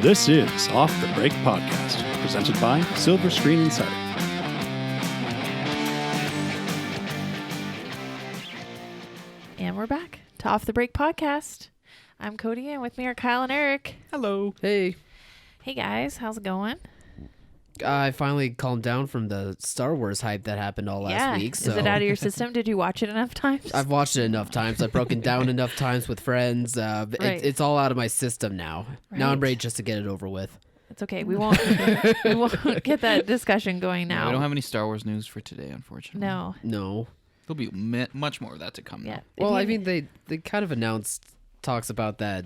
This is Off the Break Podcast, presented by Silver Screen Insider. And we're back to Off the Break Podcast. I'm Cody, and with me are Kyle and Erik. Hello. Hey. Hey guys, how's it going? I finally calmed down from the Star Wars hype that happened all last week. So Is it out of your system? Did you watch it enough times? I've watched it enough times. I've broken down enough times with friends. It's all out of my system now. Right. Now I'm ready just to get it over with. It's okay. We won't get that discussion going now. We don't have any Star Wars news for today, unfortunately. No. There'll be much more of that to come. Yeah. Though. Well, I mean, they kind of announced talks about that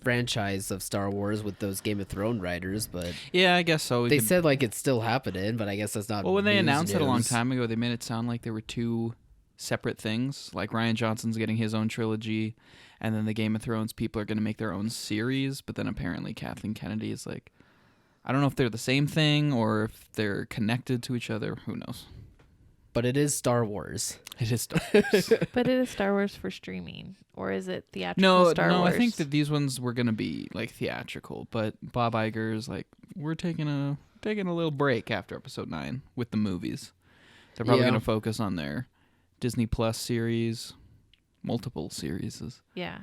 franchise of Star Wars with those Game of Thrones writers, but Yeah, I guess so. they said like it's still happening, but I guess that's not. Well, when they announced it a long news. time ago, they made it sound like there were two separate things. Like Rian Johnson's getting his own trilogy, and then the Game of Thrones people are going to make their own series. But then apparently Kathleen Kennedy is like, I don't know if they're the same thing or if they're connected to each other. Who knows? But it is Star Wars. It is Star Wars. But it is Star Wars for streaming, or is it theatrical Star Wars? I think that these ones were going to be like theatrical, but Bob Iger's like, we're taking a little break after episode 9 with the movies. They're probably going to focus on their Disney Plus series, multiple series. Yeah.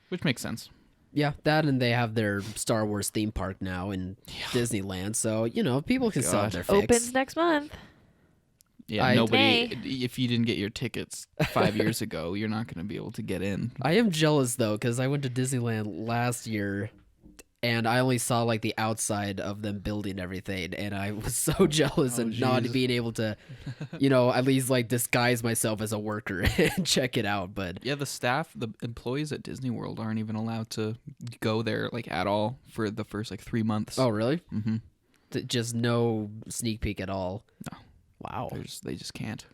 Which makes sense. Yeah, that and they have their Star Wars theme park now in Disneyland, so people can sell their fix. Opens next month. Yeah, May. if you didn't get your tickets 5 years ago, you're not going to be able to get in. I am jealous though, because I went to Disneyland last year, and I only saw like the outside of them building everything, and I was so jealous of not being able to, at least like disguise myself as a worker and check it out. But yeah, the employees at Disney World aren't even allowed to go there like at all for the first like 3 months. Oh, really? Mm-hmm. Just no sneak peek at all. No. Wow. They just can't.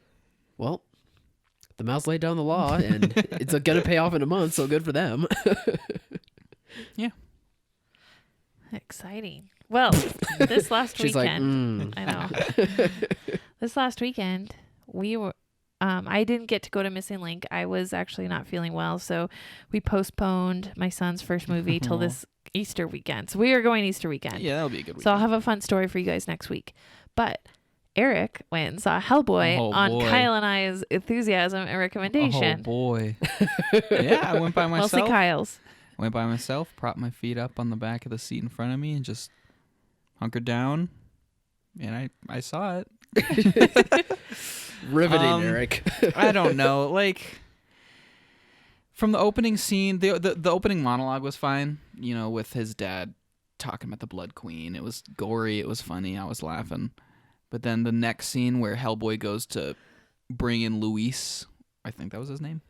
Well, the mouse laid down the law, and it's going to pay off in a month, so good for them. Yeah. Exciting. Well, this last She's weekend, like, I know. This last weekend, we were. I didn't get to go to Missing Link. I was actually not feeling well, so we postponed my son's first movie till this Easter weekend. So we are going Easter weekend. Yeah, that'll be a good weekend. So I'll have a fun story for you guys next week. But Erik went and saw Hellboy on Kyle and I's enthusiasm and recommendation. Oh boy. Yeah, I went by myself. Mostly Kyle's. Went by myself, propped my feet up on the back of the seat in front of me, and just hunkered down. And I saw it. Riveting, Erik. I don't know. Like, from the opening scene, the opening monologue was fine. With his dad talking about the Blood Queen. It was gory. It was funny. I was laughing. But then the next scene where Hellboy goes to bring in Luis, I think that was his name.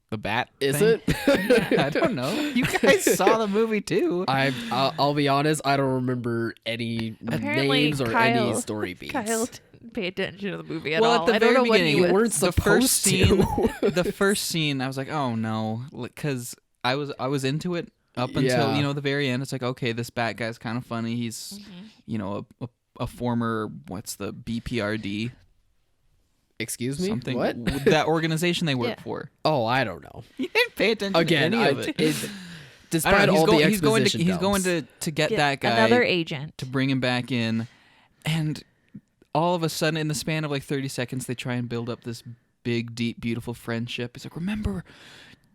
The bat Is thing? it? I don't know. You guys saw the movie too. I'll be honest, I don't remember any Apparently, names or any story beats. Kyle didn't pay attention to the movie at Well, all. at the I don't very know what he beginning, was. You weren't the first supposed to. scene, the first scene, I was like, oh no, because I was into it up until the very end. It's like, okay, this bat guy's kind of funny. He's a former what's the BPRD. Excuse me? Something What? that organization they work for. Oh, I don't know. You didn't pay attention Again, to any of it. Despite all the exposition he's going dumps. to get that guy another agent to bring him back in, and all of a sudden, in the span of like 30 seconds, they try and build up this big, deep, beautiful friendship. He's like, remember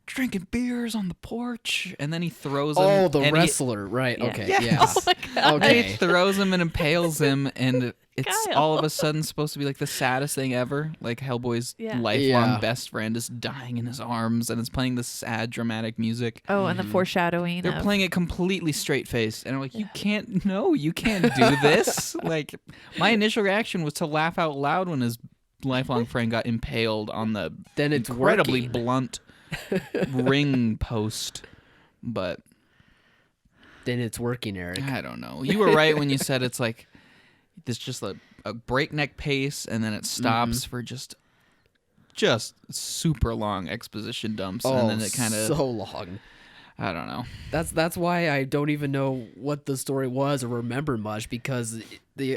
drinking beers on the porch, and then he throws him. Oh, the wrestler, right? Yeah. Okay, Yes. yeah. Oh my God. And he Okay. throws him and impales him, and it's Kyle. all of a sudden supposed to be like the saddest thing ever. Like Hellboy's lifelong Yeah. best friend is dying in his arms, and it's playing this sad, dramatic music. Oh, and the foreshadowing. They're of, playing it completely straight faced, and I'm like, you can't do this. Like, my initial reaction was to laugh out loud when his lifelong friend got impaled on the Then it's incredibly working. blunt ring post, but Then it's working, Erik. I don't know. You were right when you said it's like this just a breakneck pace, and then it stops for just super long exposition dumps, and then it kind of so long. I don't know. That's why I don't even know what the story was or remember much, because the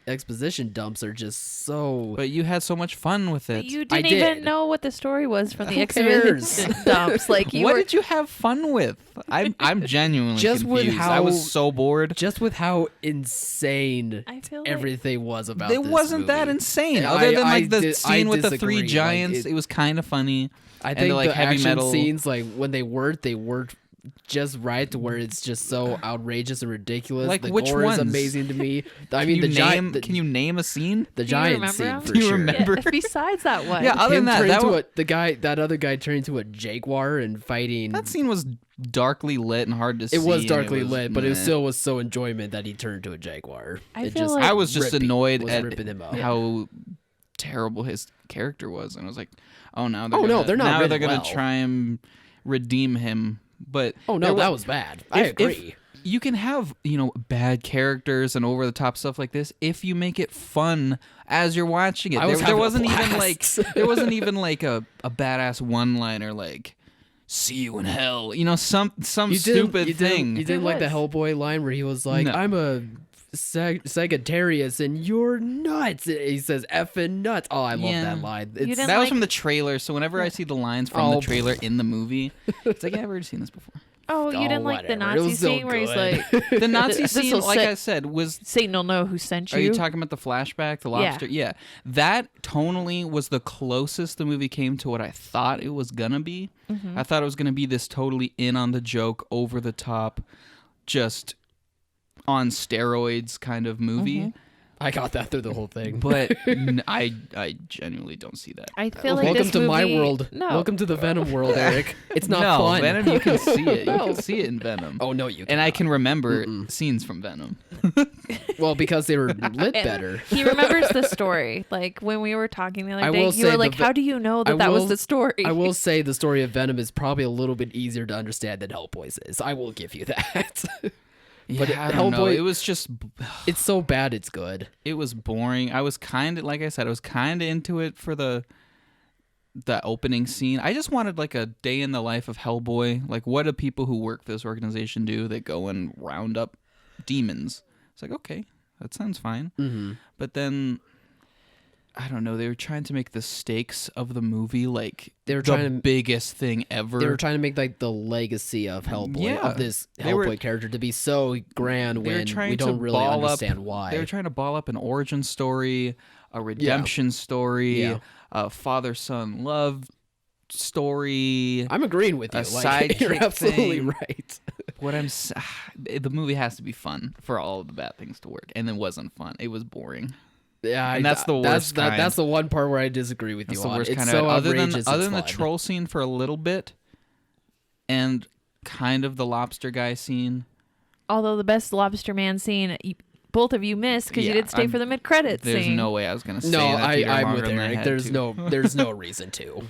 exposition dumps are just so. But you had so much fun with it. You I didn't even did. know what the story was from the Who exhibition cares? dumps. Like you What were, did you have fun with? I'm genuinely Just with confused. how- I was so bored. Just with how insane I feel like everything was about. It this wasn't that movie. insane. I- Other than I like the di- scene I with the disagree. three Like, giants, it was kind of funny. I And think like the heavy action metal scenes, like when they worked just right to where it's just so outrageous and ridiculous. Like, the which gore ones? is amazing to me. I Can mean, you the name? giant. Can you name a scene? The Do you giant remember scene him? for Do you sure. remember? Yeah, besides that one. Yeah, other Him than that, turning that, into that other guy turned into a jaguar and fighting. that scene was darkly lit and hard to see. It was and darkly lit, but it meh. still was so enjoyment that he turned to a jaguar. I It feel just like- I was just annoyed was at ripping him up. how terrible his character was, and I was like, "Oh no, Oh, no, they're not Now written they're gonna well. try and redeem him." But Oh no, there that wa- was bad. I if- agree. you can have bad characters and over the top stuff like this if you make it fun as you're watching it. I was There having a wasn't even like blast. there wasn't even like a badass one liner like "See you in hell," some stupid thing. You didn't It like the was. Hellboy line where he was like, No. "I'm a Sagittarius and you're nuts." He says "effing nuts." Oh, I love Yeah. that line. You It's, didn't That was like- from the trailer, so whenever I see the lines from Oh. the trailer in the movie, it's like, yeah, I've already seen this before. Oh, you didn't like the whatever. It Nazi was so scene where he's good. like, The Nazi This'll scene, like set- I said, was. Satan will know who sent you. Are you talking about the flashback, the lobster? Yeah. That tonally was the closest the movie came to what I thought it was gonna be. Mm-hmm. I thought it was gonna be this totally in on the joke, over the top, just on steroids kind of movie. Mm-hmm. I got that through the whole thing. But I genuinely don't see that. I feel like Welcome this to my movie- world. No. Welcome to the Venom world, Eric. It's not no, fun. Venom, you can see it. You No. can see it in Venom. Oh no, you. And I cannot. can remember scenes from Venom. Well, because they were lit And better. He remembers the story. Like when we were talking the I other day, will you were say like, the ve- "How do you know that I that was will- the story?" I will say the story of Venom is probably a little bit easier to understand than Hellboy's is. I will give you that. But I don't know. Hellboy- It was just, It's so bad, it's good. it was boring. I was kind of, like I said, I was kind of into it for the opening scene. I just wanted like a day in the life of Hellboy. Like, what do people who work for this organization do? They go and round up demons. It's like, okay, that sounds fine. Mm-hmm. But then, I don't know. They were trying to make the stakes of the movie like They were the trying to- biggest thing ever. They were trying to make like the legacy of Hellboy, Yeah. of this They were- Hellboy character to be so grand They were when trying we don't to really ball understand up, why. They were trying to ball up an origin story, a redemption story, Yeah. a father-son love story. I'm agreeing with you. a Like, you're sidekick absolutely thing. right. The movie has to be fun for all of the bad things to work, and it wasn't fun. It was boring. Yeah, And that's the worst kind. That's the one part where I disagree with That's you the on. worst It's kind so of other than outrageous, other it's than the fun. troll scene for a little bit, and kind of the lobster guy scene. Although the best Lobster Man scene, both of you missed because you Yeah, didn't stay I'm- for the mid-credits There's scene. no way I was gonna say No, that theater I'm longer with than I Eric. had There's to. there's no reason to.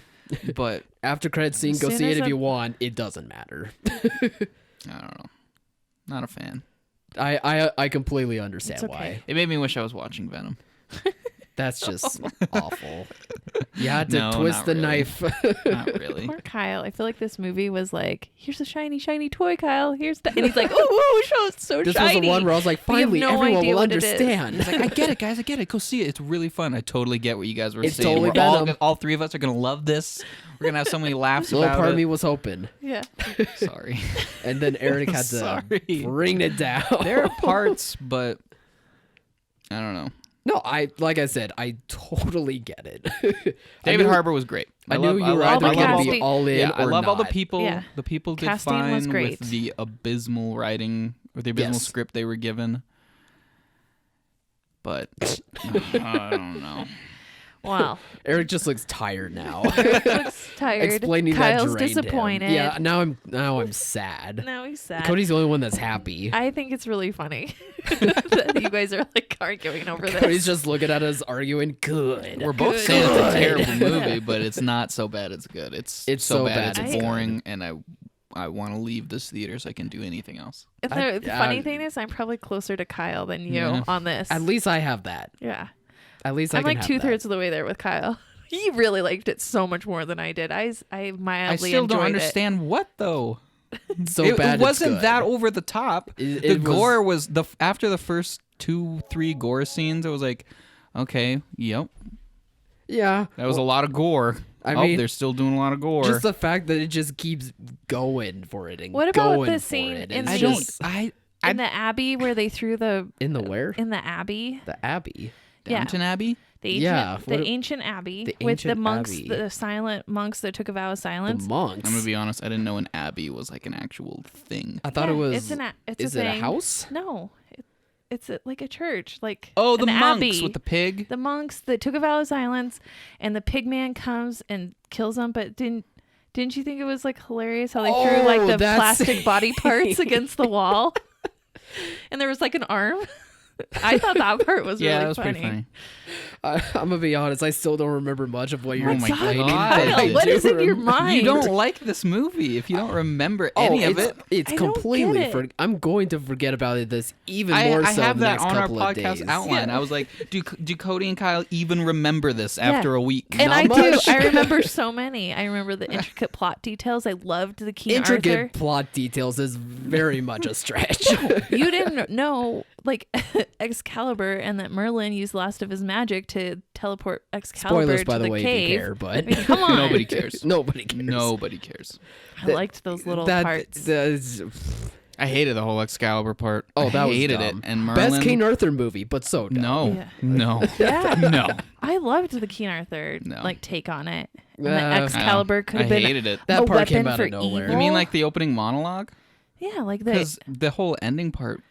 But After credit scene, As go soon see as it if a- you want. It doesn't matter. I don't know. Not a fan. I completely understand It's okay. why. It made me wish I was watching Venom. That's just awful. You had to No, twist not the really. knife. Not really. Poor Kyle. I feel like this movie was like, "Here's a shiny, shiny toy, Kyle. Here's the," and he's like, "Ooh, show it's so This shiny." was the one where I was like, But you have finally, no everyone idea will what it is. understand. He's like, I get it, guys. I get it. Go see it. It's really fun. I totally get what you guys were It's saying. totally We're Venom. all three of us are gonna love this. We're gonna have so many laughs A little about part it. of me was hoping, Yeah. Sorry. and then Eric had to Sorry. bring it down. There are parts, but I don't know. No, like I said, I totally get it. David knew- Harbour was great. I knew you were all either the going to casting- be all in Yeah, or I love all the not. people. Yeah. The people did Casting fine was great. with the abysmal writing or the abysmal Yes. script they were given. But I don't know. Well, Eric just looks tired now. looks tired. Explaining Kyle's that drained him. disappointed. Yeah, now I'm sad. Now he's sad. Cody's the only one that's happy. I think it's really funny that you guys are like arguing over this. Cody's just looking at us arguing. Good. We're both Good. saying it's a Good. terrible movie, but it's not so bad it's good. It's so bad bad it's it's boring, and I want to leave this theater so I can do anything else. The funny thing is, I'm probably closer to Kyle than you Yeah. on this. At least I have that. Yeah. At least I'm I can like have 2/3 of the way there with Kyle. He really liked it so much more than I did. I mildly I still don't enjoyed understand what though. that. So it bad. wasn't it's good. that over the top. It The was- gore was after the first 2-3 gore scenes, I was like, okay, yep, Yeah. that was a lot of gore. I mean, they're still doing a lot of gore. Just the fact that it just keeps going for it and What about going the for scene it. in It's the- just- in the Abbey where they threw the in the where? in the Abbey, The Abbey. Downton Abbey. the ancient, Yeah, the ancient Abbey the with the ancient monks, Abbey. the silent monks that took a vow of silence. The monks. I'm gonna be honest, I didn't know an abbey was like an actual thing. I thought Yeah, it was. it's is a it a thing. house? No, it's like a church, like Oh, the an monks abbey. with the pig. The monks that took a vow of silence, and the pig man comes and kills them. But didn't you think it was like hilarious how they threw like the that's- plastic body parts against the wall, and there was like an arm? I thought that part was Yeah, really that was funny. pretty funny. I'm gonna be honest. I still don't remember much of what you're Oh my explaining. God. but I Kyle, what do is in your rem- mind? You don't like this movie if you don't remember any of it. It's I don't completely. get it. I'm going to forget about it. This even more I so have in the that next on our couple of podcast days. outline. Yeah. I was like, do Cody and Kyle even remember this after a week? And Not I much. do. I remember so many. I remember the intricate plot details. I loved the King Intricate Arthur. plot details is very much a stretch. You didn't know, like, Excalibur and that Merlin used the last of his magic to teleport Excalibur Spoilers, to by the way, cave. if you care, but I mean, come on. Nobody cares. Nobody cares. Nobody cares. I liked those little parts. That's I hated the whole Excalibur part. Oh, that I was hated dumb. it. And Merlin, best King Arthur movie, but so dumb. no, Yeah. no, Yeah. no. I loved the King Arthur No. like take on it. And Uh, the Excalibur could I have been hated it. That a part came weapon out for of nowhere. evil. You mean like the opening monologue? Yeah, like the Because the whole ending part,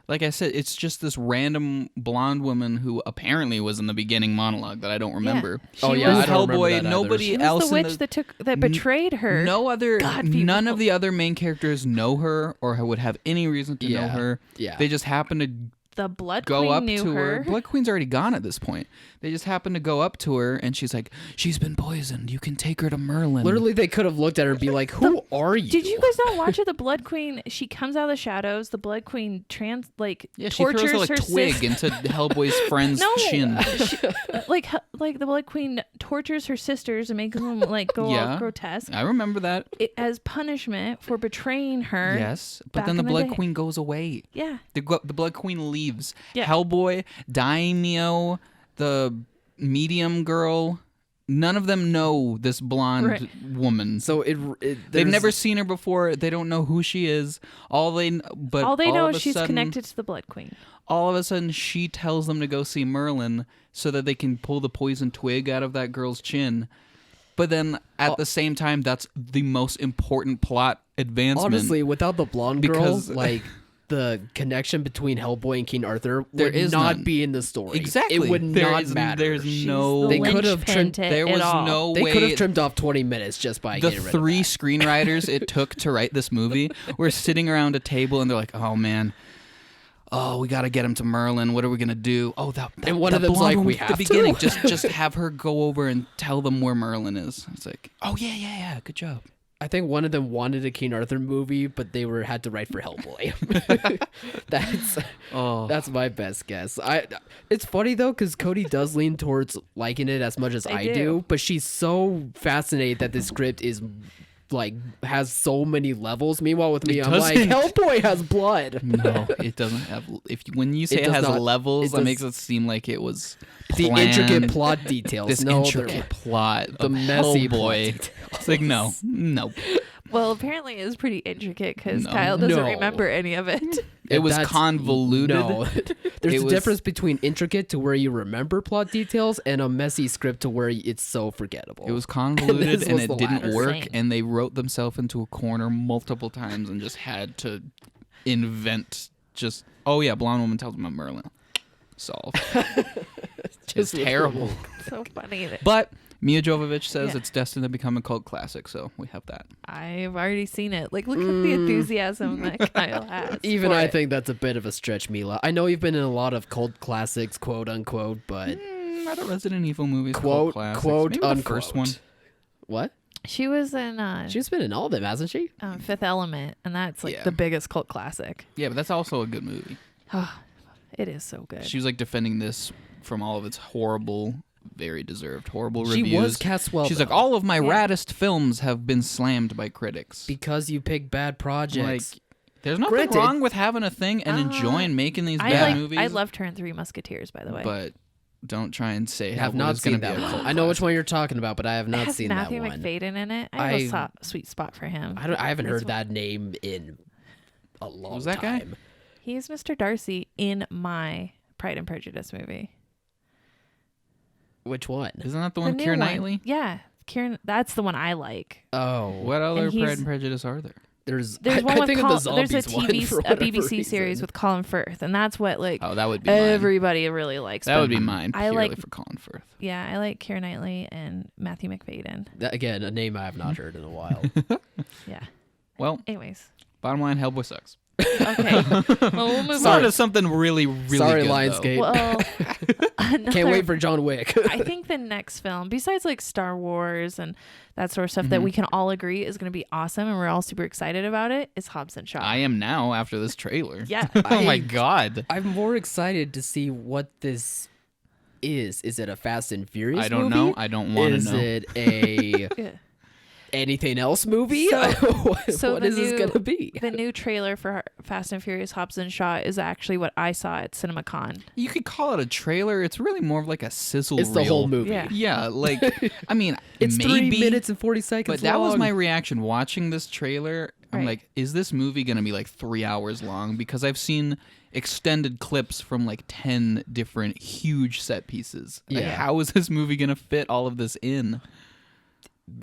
like I said, it's just this random blonde woman who apparently was in the beginning monologue that I don't remember. She Oh, yeah, was, I don't remember Hellboy. that either. Nobody she was else the in witch that betrayed her. none of the other main characters know her or would have any reason to know Yeah. her. Yeah. They just happen to The Blood go Queen up knew to her. her. Blood Queen's already gone at this point. They just happen to go up to her, and she's like, "She's been poisoned. You can take her to Merlin." Literally, they could have looked at her and be like, "Who are you?" Did you guys not watch it? The Blood Queen, she comes out of the shadows. The Blood Queen Yeah, she tortures throws a her twig sister. into Hellboy's friend's No, chin. like the Blood Queen tortures her sisters and makes them like go Yeah. all grotesque I remember that. as punishment for betraying her. Yes, but back then the in the Blood day. Queen goes away. Yeah. The Blood Queen leaves. Yeah. Hellboy, Daimyo, the medium girl, none of them know this blonde Right. woman. So They've there's- never seen her before. They don't know who she is. All they know All of is a she's sudden, connected to the Blood Queen. All of a sudden, she tells them to go see Merlin so that they can pull the poison twig out of that girl's chin. But then at the same time, that's the most important plot advancement. honestly, without the blonde Because- girl, like the connection between Hellboy and King Arthur There would is not none. be in the story. Exactly. it would There not is- matter. There's She's no. the They could have linchpin trimmed- to There it was all. no They way. could have trimmed off 20 minutes just by The getting rid three of that. screenwriters it took to write this movie were sitting around a table and they're like, "Oh man, oh we got to get him to Merlin. What are we gonna do? Oh that And one that of them's blonde like, woman "We at have the to." beginning. Just have her go over and tell them where Merlin is." It's like, "Oh yeah, good job." I think one of them wanted a King Arthur movie, but they had to write for Hellboy. That's my best guess. It's funny though because Cody does lean towards liking it as much as I do, do. but she's so fascinated that the script is like has so many levels. Meanwhile, with me, It I'm like, doesn't. Hellboy has blood. No, it doesn't have. When you say it does has not- levels, it that does- makes it seem like it was The planned. intricate plot details. This no, intricate plot, the of messy plot Hellboy. details. It's like no. Well, apparently it was pretty intricate because No. Kyle doesn't No. remember any of it. It was That's- convoluted. No, there's It a was- difference between intricate to where you remember plot details and a messy script to where it's so forgettable. It was convoluted This and was it the didn't latter. work, Same. and they wrote themselves into a corner multiple times and just had to invent just. Oh yeah, blonde woman tells them about Merlin. Solved. It's terrible. So funny. But Mia Jovovich says Yeah. it's destined to become a cult classic, so we have that. I've already seen it. Like, look at the enthusiasm that Kyle has. Even for I it. think that's a bit of a stretch, Mila. I know you've been in a lot of cult classics, quote unquote, but Not a Resident Evil movies. quote, cult classics. quote, Maybe the unquote. first one. What? she was in She's been in all of them, hasn't she? Fifth Element, and that's like Yeah. the biggest cult classic. Yeah, but that's also a good movie. It is so good. She was like defending this from all of its horrible, very deserved, horrible She reviews. was cast well. She's though, like, all of my raddest films have been slammed by critics. because you pick bad projects. There's nothing wrong with having a thing and enjoying making these bad movies. I loved her in Three Musketeers, by the way. But don't try and say I have not seen that one. I know which one you're talking about, but I have not seen that one. Matthew McFadyen in it. I have a sweet spot for him. I haven't heard that name in a long time. Who's that guy? He's Mr. Darcy in my Pride and Prejudice movie. Which one? Isn't that the one Keira Knightley? Yeah, that's the one I like. Oh, what other Pride and Prejudice are there? There's one with there's a BBC series with Colin Firth, and that's what that would be everybody really likes. That would be mine. I like for Colin Firth. Yeah, I like Keira Knightley and Matthew McFadyen. Again, a name I have not heard in a while. Yeah. Well, anyways, bottom line, Hellboy sucks. Okay. Well, we'll move on to something really, really Sorry, good. Lionsgate. Well, can't wait for John Wick. I think the next film, besides like Star Wars and that sort of stuff that we can all agree is going to be awesome and we're all super excited about it, is Hobbs Shaw. I am now after this trailer. Yeah. Oh my God. I'm more excited to see what this is. Is it a Fast and Furious movie? I don't know. I don't want to know. Is it a... anything else movie? So what is this gonna be? The new trailer for Fast and Furious Hobbs and Shaw is actually what I saw at CinemaCon. You could call it a trailer. It's really more of like a sizzle It's reel. The whole movie. Yeah, like I mean, it's maybe, 3 minutes and 40 seconds. But that long. was my reaction watching this trailer. I'm like, is this movie gonna be like 3 hours long? Because I've seen extended clips from like 10 different huge set pieces. Like, how is this movie gonna fit all of this in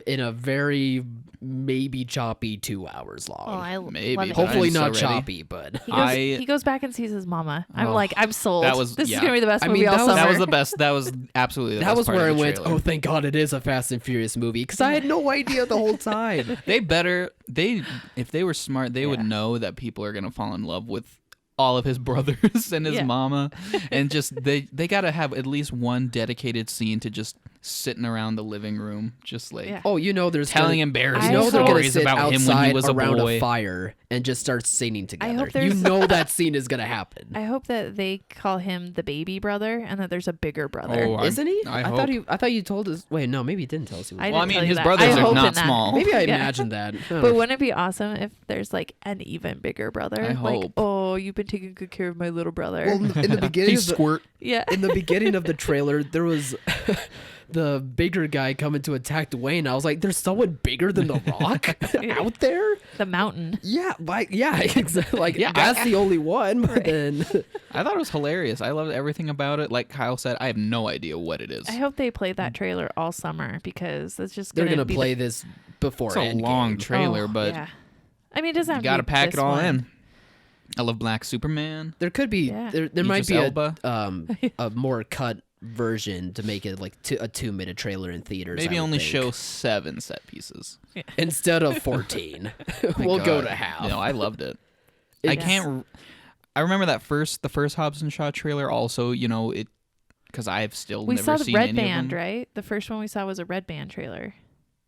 a very maybe choppy 2 hours long? Oh, maybe. Hopefully not choppy, but he goes back and sees his mama. I'm sold. This is gonna be the best movie all summer. That was the best. That was absolutely the best. That was part where I of the went, trailer. oh, thank God it is a Fast and Furious movie, because I had no idea the whole time. If they were smart, they would know that people are gonna fall in love with all of his brothers and his mama, and just they gotta have at least one dedicated scene to just sitting around the living room, just like there's telling embarrassing they're gonna stories sit about him when he was a around boy. a fire and just start singing together. there's- That scene is gonna happen. I hope that they call him the baby brother and that there's a bigger brother. Isn't he? I thought you told us. Wait, no, maybe you didn't tell us. He was Well, I mean, tell you his that. brothers I are hope not in that. small. Maybe I imagined that. But wouldn't it be awesome if there's like an even bigger brother? I like, hope. oh, you've been taking good care of my little brother. Well, in the beginning, He's squirt. Yeah. in the beginning of the trailer, there was the bigger guy coming to attack Dwayne. I was like, "There's someone bigger than The Rock out there." The mountain. Yeah, exactly. Like, that's the only one. But then, I thought it was hilarious. I loved everything about it. Like Kyle said, I have no idea what it is. I hope they play that trailer all summer because it's just they're gonna gonna play this before. It's a Endgame. long trailer, but yeah. I mean, it doesn't you have got to to be pack this it all one. in. I love Black Superman. There could be there might Idris be Elba. a more cut version to make it like a 2-minute trailer in theaters. Maybe I would only think. show 7 set pieces. instead of 14. We'll God. go to half. No, I loved it. I remember the first Hobbs and Shaw trailer. Also, it because I've still We never saw the seen Red any Band, of them. right? The first one we saw was a Red Band trailer.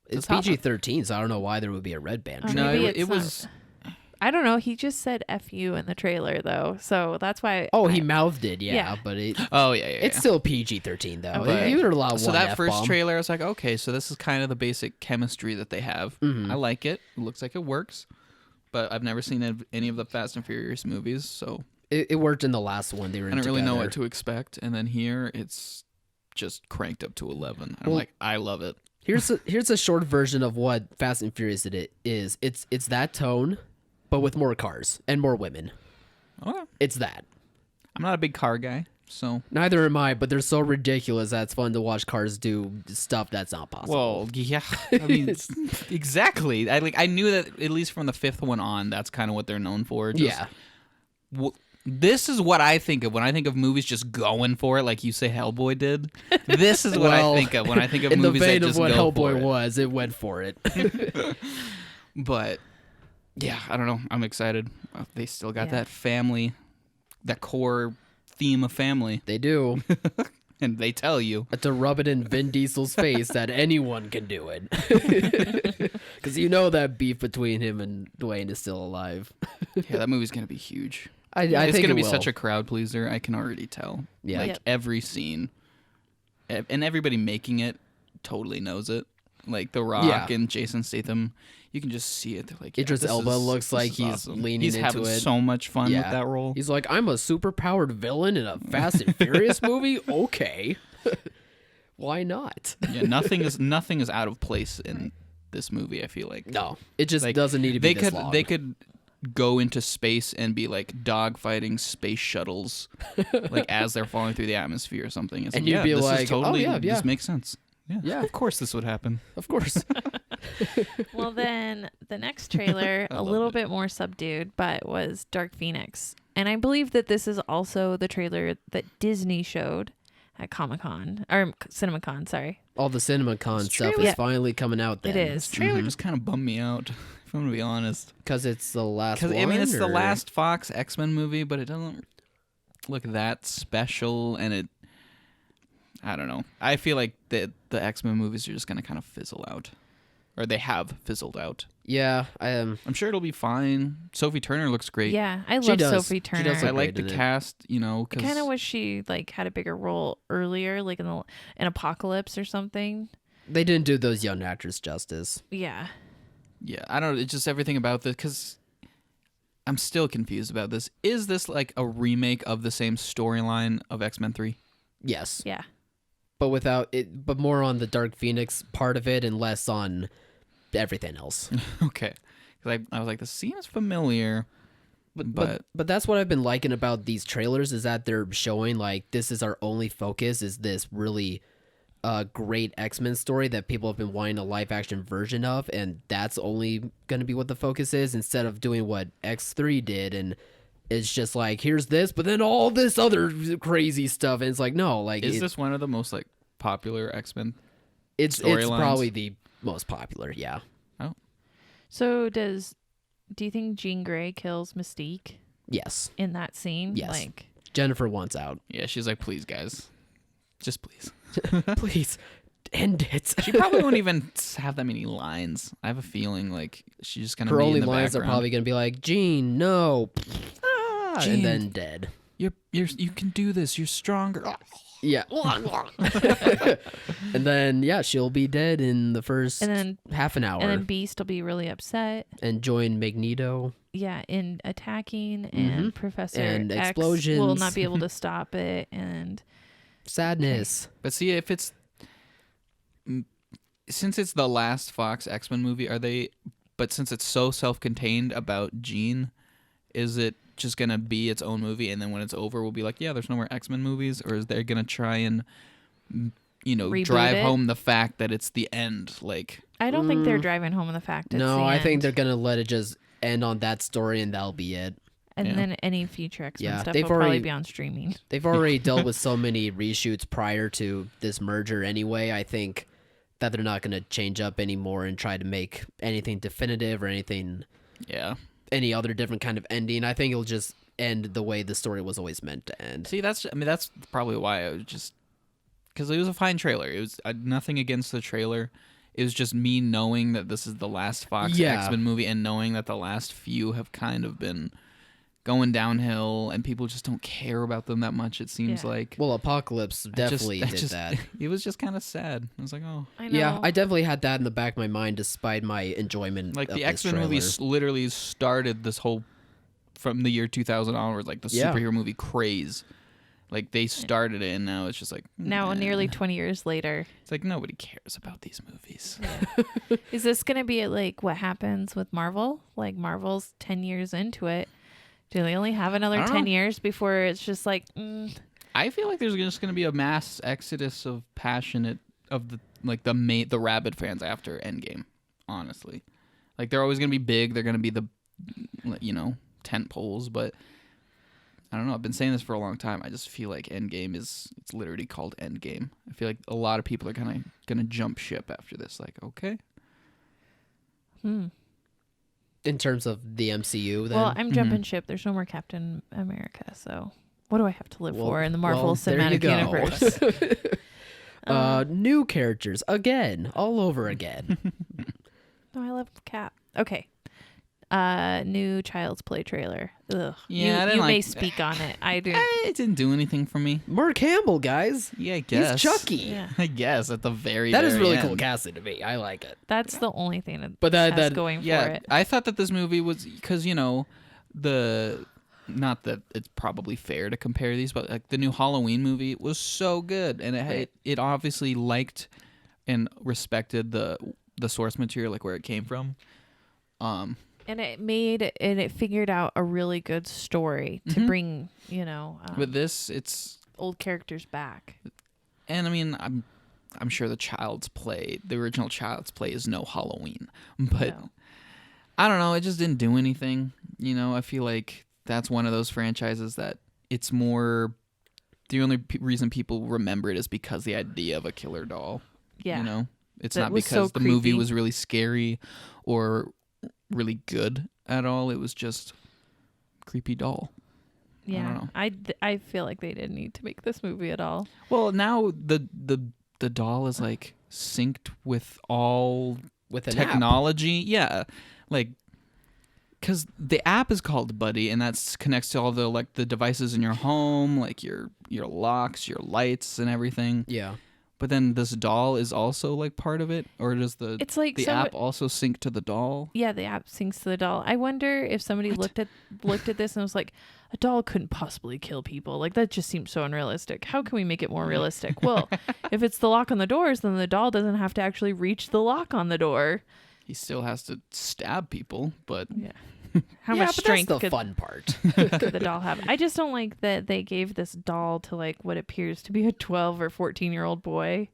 It's PG-13, so I don't know why there would be a red band. Oh, No, maybe it it's was. I don't know. He just said "F you" in the trailer, though, so that's why. Oh, he mouthed it, Yeah. but it. Oh yeah. It's still PG-13 though. Okay. You would allow So one that first F-bomb. trailer, I was like, okay, so this is kind of the basic chemistry that they have. Mhm. I like it. It looks like it works. But I've never seen any of the Fast and Furious movies, so It worked in the last one. They were I don't really know together. what to expect. And then here, it's just cranked up to 11. I'm Well- like, I love it. Here's a short version of what Fast and Furious it is. It's that tone, but with more cars and more women. Okay. It's that. I'm not a big car guy, so. Neither am I, but they're so ridiculous that it's fun to watch cars do stuff that's not possible. Well, yeah. I mean, exactly. I knew that at least from the 5th one on, that's kind of what they're known for. Just, yeah. This is what I think of when I think of movies just going for it, like you say Hellboy did. This is what I think of when I think of in the movies vein that of just what go Hellboy for it. was, it went for it. But yeah, I don't know. I'm excited. They still got that family, that core theme of family, They do. and they tell you. To rub it in Vin Diesel's face that anyone can do it. Because you know that beef between him and Dwayne is still alive. Yeah, that movie's gonna be huge. I It's think gonna it be will. such a crowd pleaser. I can already tell. Yeah. Like Yep. every scene, and everybody making it totally knows it. like The Rock and Jason Statham. You can just see it. They're like, Idris Elba looks like he's awesome. leaning he's into having it. so much fun with that role. He's like, I'm a super powered villain in a Fast and Furious movie. Okay, why not? Yeah, nothing is out of place in this movie. I feel like No, it just like, doesn't need to be this long. They could go into space and be like dogfighting space shuttles, like as they're falling through the atmosphere or something. It's And you'd be this like, is totally, oh, yeah. this makes sense. Yeah. Of course this would happen. Of course. Well, then the next trailer, a little bit more subdued, but was Dark Phoenix. And I believe that this is also the trailer that Disney showed at Comic-Con, or CinemaCon, sorry. All the CinemaCon stuff is finally coming out then. It is. This trailer just kind of bummed me out, if I'm going to be honest. Because it's the last one? Because, I mean, it's the last Fox X-Men movie, but it doesn't look that special, and I don't know. I feel like the X-Men movies are just going to kind of fizzle out. Or they have fizzled out. Yeah, I'm sure it'll be fine. Sophie Turner looks great. Yeah, I love Sophie Turner. She does I look like the great in it. cast, you know. I kind of wish she like had a bigger role earlier, like in Apocalypse or something. They didn't do those young actors justice. Yeah. Yeah, I don't know. It's just everything about this, because I'm still confused about this. Is this like a remake of the same storyline of X-Men 3? Yes. Yeah. But without it, but more on the Dark Phoenix part of it and less on everything else. Okay. Because I was like, this seems familiar. But that's what I've been liking about these trailers is that they're showing like this is our only focus is this really great X-Men story that people have been wanting a live action version of, and that's only going to be what the focus is instead of doing what X3 did, and it's just like here's this but then all this other crazy stuff, and it's like no, like is this one of the most like popular X-Men it's storylines? probably the most popular. Yeah. Oh. So do you think Jean Grey kills Mystique Yes. in that scene? Yes. Like Jennifer wants out. Yeah, she's like, please, guys. Just please. Please end it. She probably won't even have that many lines. I have a feeling like she's just gonna Her be only in the lines background. are probably gonna be like, Jean, no. Jean, And then dead. you can do this. You're stronger. Yeah. And then she'll be dead in the first half an hour. and then Beast will be really upset. And join Magneto. Yeah, in attacking, and Professor And X explosions. will not be able to stop it, and Sadness. But see, if it's since it's the last Fox X-Men movie, but since it's so self-contained about Jean, is it just gonna be its own movie, and then when it's over, we'll be like, yeah, there's no more X-Men movies, or is they gonna try and Reboot drive it? home the fact that it's the end? Like, I don't think they're driving home the fact it's No, the I think end. they're gonna let it just end on that story and that'll be it. And Yeah. then any future X-Men Yeah, stuff they've will probably already- be on streaming. They've already dealt with so many reshoots prior to this merger anyway. I think that they're not going to change up anymore and try to make anything definitive or any other different kind of ending. I think it'll just end the way the story was always meant to end. see, that's probably why I was just because it was a fine trailer. It was nothing against the trailer. It was just me knowing that this is the last Fox X-Men movie, and knowing that the last few have kind of been going downhill, and people just don't care about them that much, it seems like. Well, Apocalypse definitely did that. It was just kind of sad. I was like, oh. I know. Yeah, I definitely had that in the back of my mind despite my enjoyment Like, of the this X-Men trailer. movies literally started this whole, from the year 2000 onwards, like the superhero movie craze. Like, they started it, and now it's just like... Now, nearly 20 years later. It's like, nobody cares about these movies. Is this going to be like what happens with Marvel? Like, Marvel's 10 years into it. Do they only have another 10 years before it's just like... I feel like there's just going to be a mass exodus of passionate, of the rabid fans after Endgame, honestly. Like, they're always going to be big. They're going to be the, tent poles, but... I don't know. I've been saying this for a long time. I just feel like Endgame it's literally called Endgame. I feel like a lot of people are kind of going to jump ship after this. Like, okay. In terms of the MCU, then? Well, I'm jumping ship. There's no more Captain America, so what do I have to live for in the Marvel there you Cinematic go. Universe? New characters again, all over again. No, I love Cap. Okay. New Child's Play trailer. Ugh. Yeah, I didn't you may like- speak on it. I do. It didn't do anything for me. Mark Hamill, guys. Yeah, I guess. He's Chucky. Yeah. I guess at the very That is very really end. cool casting to me. I like it. That's the only thing that But has that- going for Yeah, it. I thought that this movie was because not that it's probably fair to compare these, but like the new Halloween movie was so good, and it obviously liked and respected the source material, like where it came from. And it figured out a really good story to bring, But this, it's old characters back. and I mean I'm sure the original Child's Play is no Halloween, but No. I don't know, it just didn't do anything. I feel like that's one of those franchises that it's more the only reason people remember it is because the idea of a killer doll. Yeah. It's That not was because so the movie creepy. was really scary or really good at all. It was just creepy doll. Yeah. I feel like they didn't need to make this movie at all. Well, now the doll is like synced with all With an app. technology. Yeah, like because the app is called Buddy, and that connects to all the devices in your home, like your locks, your lights, and everything. Yeah. But then this doll is also like part of it, or does It's like the app also sync to the doll? Yeah, the app syncs to the doll. I wonder if somebody looked at this and was like, a doll couldn't possibly kill people. Like that just seems so unrealistic. How can we make it more realistic? Well, if it's the lock on the doors, then the doll doesn't have to actually reach the lock on the door. He still has to stab people, but Yeah. How Yeah, much but strength that's the could fun part. the doll have? I just don't like that they gave this doll to like what appears to be a 12 or 14-year-old boy.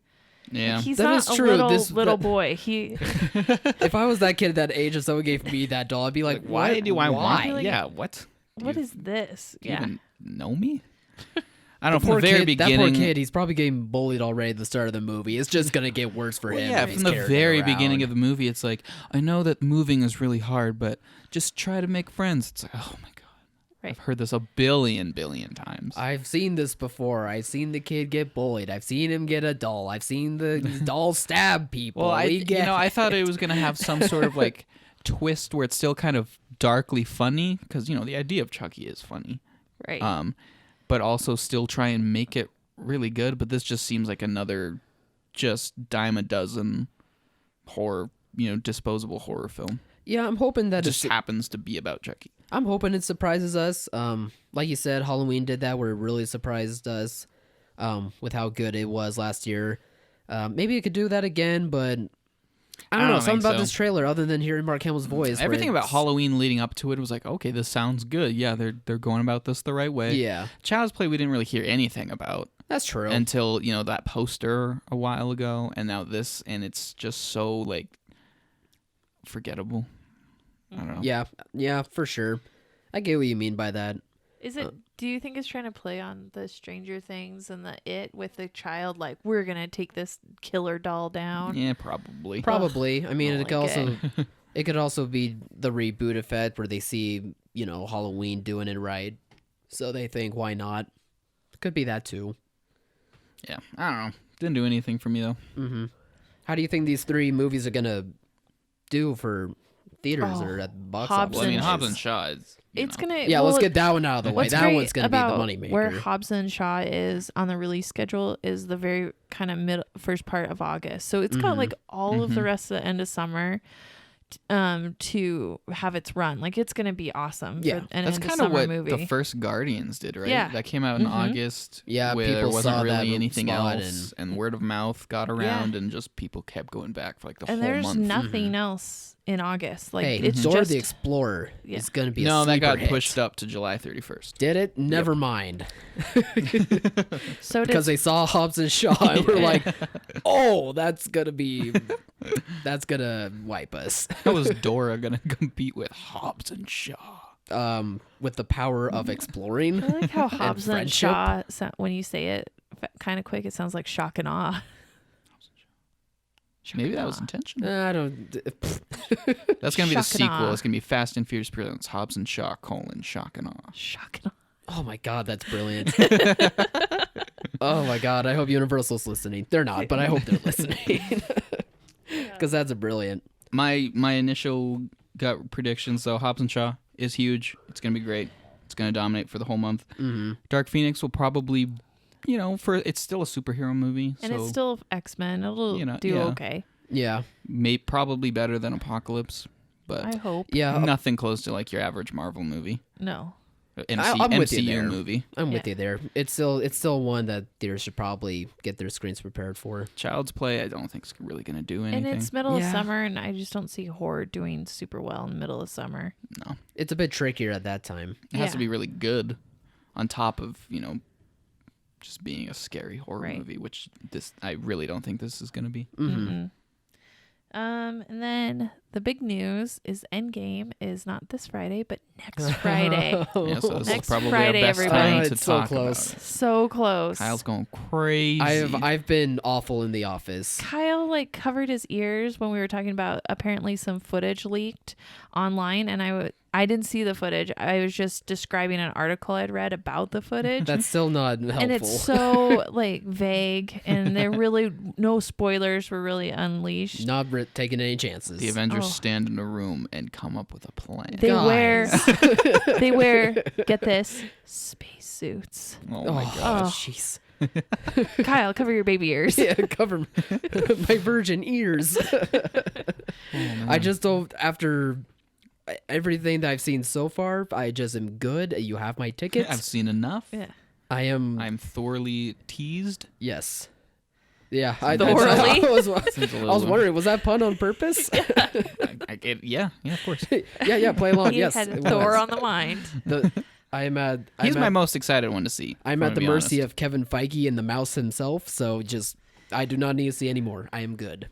yeah. Like, he's That not is a true. little boy. He If I was that kid at that age and someone gave me that doll, I'd be like, why do I why? want? Yeah, what? what is this? Do you Yeah. even know me? I don't know. From Poor the very kid, beginning, that poor kid, he's probably getting bullied already at the start of the movie. It's just gonna get worse for Well, him. yeah, if he's from the carrying very it beginning of around. the movie, it's like, I know that moving is really hard, but just try to make friends. It's like, oh my god, Right. I've heard this a billion times. I've seen this before. I've seen the kid get bullied. I've seen him get a doll. I've seen the doll stab people. Well, We get I thought it. it was gonna have some sort of like twist where it's still kind of darkly funny, because the idea of Chucky is funny, Right. but also still try and make it really good. But this just seems like another just dime a dozen horror, disposable horror film. Yeah, I'm hoping that Just happens to be about Chucky. I'm hoping it surprises us. Like you said, Halloween did that where it really surprised us with how good it was last year. Maybe it could do that again, but I don't know. think Something about so. this trailer, other than hearing Mark Hamill's voice. where Everything about it's- Halloween leading up to it was like, okay, this sounds good. Yeah, they're going about this the right way. Yeah, Child's Play we didn't really hear anything about that's true. until that poster a while ago, and now this, and it's just so like forgettable. I don't know. yeah, for sure. I get what you mean by that. Is it? Do you think it's trying to play on the Stranger Things and the It with the child? Like, we're gonna take this killer doll down. Yeah, probably. Probably. I mean, don't it could like also it could also be the reboot effect where they see Halloween doing it right, so they think, why not? Could be that too. Yeah, I don't know. Didn't do anything for me though. Mm-hmm. How do you think these three movies are gonna do for theaters or at the box Hobbs office? Well, I mean, and- Hobbs and Shaw is. It's gonna. Yeah, well, let's get that one out of the way. what's That great one's gonna be the about moneymaker. Where Hobbs and Shaw is on the release schedule is the very kind of first part of August. So it's got like all of the rest of the end of summer to have its run. Like, it's gonna be awesome. Yeah. for an That's end of kind of summer what movie. the first Guardians did, right? Yeah. That came out in August. Yeah, where there people wasn't saw that really anything spot else, and word of mouth got around, and just people kept going back for like the and whole there's month. nothing else in August. Like, Hey, it's Dora just the Explorer Yeah. is gonna be No, a that sleeper got hit. pushed up to July 31st. Did it? Never mind. so Because they saw Hobbs and Shaw and were like, "Oh, that's gonna wipe us." How was Dora gonna compete with Hobbs and Shaw? With the power of exploring. I like how Hobbs and friendship. Shaw, when you say it kind of quick, it sounds like shock and awe. Maybe that was intentional. I don't. That's gonna be the Shock and sequel. awe. It's gonna be Fast and Furious Presents Hobbs and Shaw: Shock and Awe. Shock and awe. Oh my god, that's brilliant. Oh my god, I hope Universal's listening. They're not, but I hope they're listening. Because that's a brilliant. My initial gut predictions, though. Hobbs Shaw is huge. It's going to be great. It's going to dominate for the whole month. Mm-hmm. Dark Phoenix will probably, it's still a superhero movie. And so it's still X-Men. It'll do okay. Yeah. Probably better than Apocalypse, but I hope. Yeah. nothing close to like your average Marvel movie. No. I'm with you there. MCU movie. I'm with you there. It's still one that theaters should probably get their screens prepared for. Child's Play, I don't think is really going to do anything. And it's middle of summer, and I just don't see horror doing super well in the middle of summer. No. It's a bit trickier at that time. It has to be really good on top of, just being a scary horror Right. movie, which I really don't think this is going to be. Mm-hmm. And then the big news is Endgame is not this Friday, but next Friday. Yeah, so this Next is probably Friday, our best everybody. time Oh, to it's so talk close. about it. So close. Kyle's going crazy. I've been awful in the office. Kyle covered his ears when we were talking about apparently some footage leaked online, and I didn't see the footage. I was just describing an article I'd read about the footage. That's still not helpful. And it's so vague, and there really no spoilers were really unleashed. Not taking any chances. The Avengers stand in a room and come up with a plan. They wear Guys. get this, spacesuits. Oh my gosh. Jeez. Kyle, cover your baby ears. Yeah, cover my virgin ears. I just don't. After everything that I've seen so far, I just am good. You have my tickets. I've seen enough. Yeah. I'm thoroughly teased. Yes. Yeah. Thoroughly? I was Seems a little- wondering, was that pun on purpose? yeah, of course. yeah, play along. He Yes. had it Thor was. on the mind. He's my most excited one to see. I'm at the mercy of Kevin Feige and the mouse himself, so I do not need to see any more. I am good.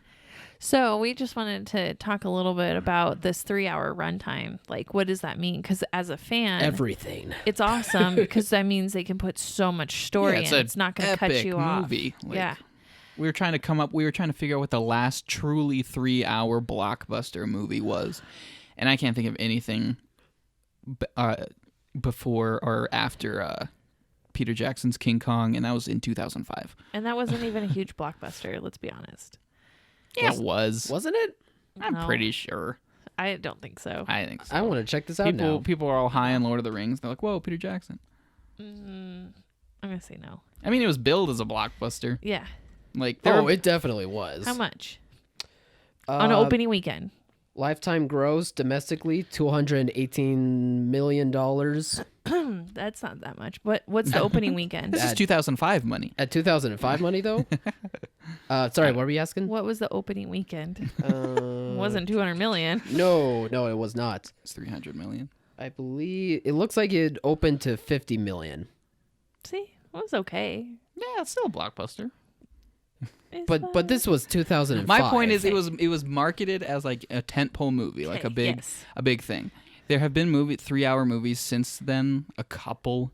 So we just wanted to talk a little bit about this 3-hour runtime. What does that mean? Because as a fan, Everything. it's awesome because that means they can put so much story in. It's not going to cut you off. Movie. Yeah. We were trying to figure out what the last truly 3-hour blockbuster movie was. And I can't think of anything before or after Peter Jackson's King Kong, and that was in 2005. And that wasn't even a huge blockbuster, let's be honest. Yeah, it was. Wasn't it? I'm No. pretty sure. I don't think so. I think so. I want to check this out now. People are all high on Lord of the Rings. They're like, whoa, Peter Jackson. I'm going to say no. I mean, it was billed as a blockbuster. Yeah. It definitely was. How much? On opening weekend. Lifetime gross domestically, $218 million. That's not that much. What's the opening weekend? This is 2005 money. At 2005 money, though? Sorry, what were we asking? What was the opening weekend? It Uh, wasn't 200 million. no, it was not. It's 300 million. I believe it looks like it opened to 50 million. See, it was okay. Yeah, it's still a blockbuster. It's But fine. this was 2005. My point is, it was marketed as a tentpole movie, like a big yes. thing. There have been 3-hour movies since then, a couple,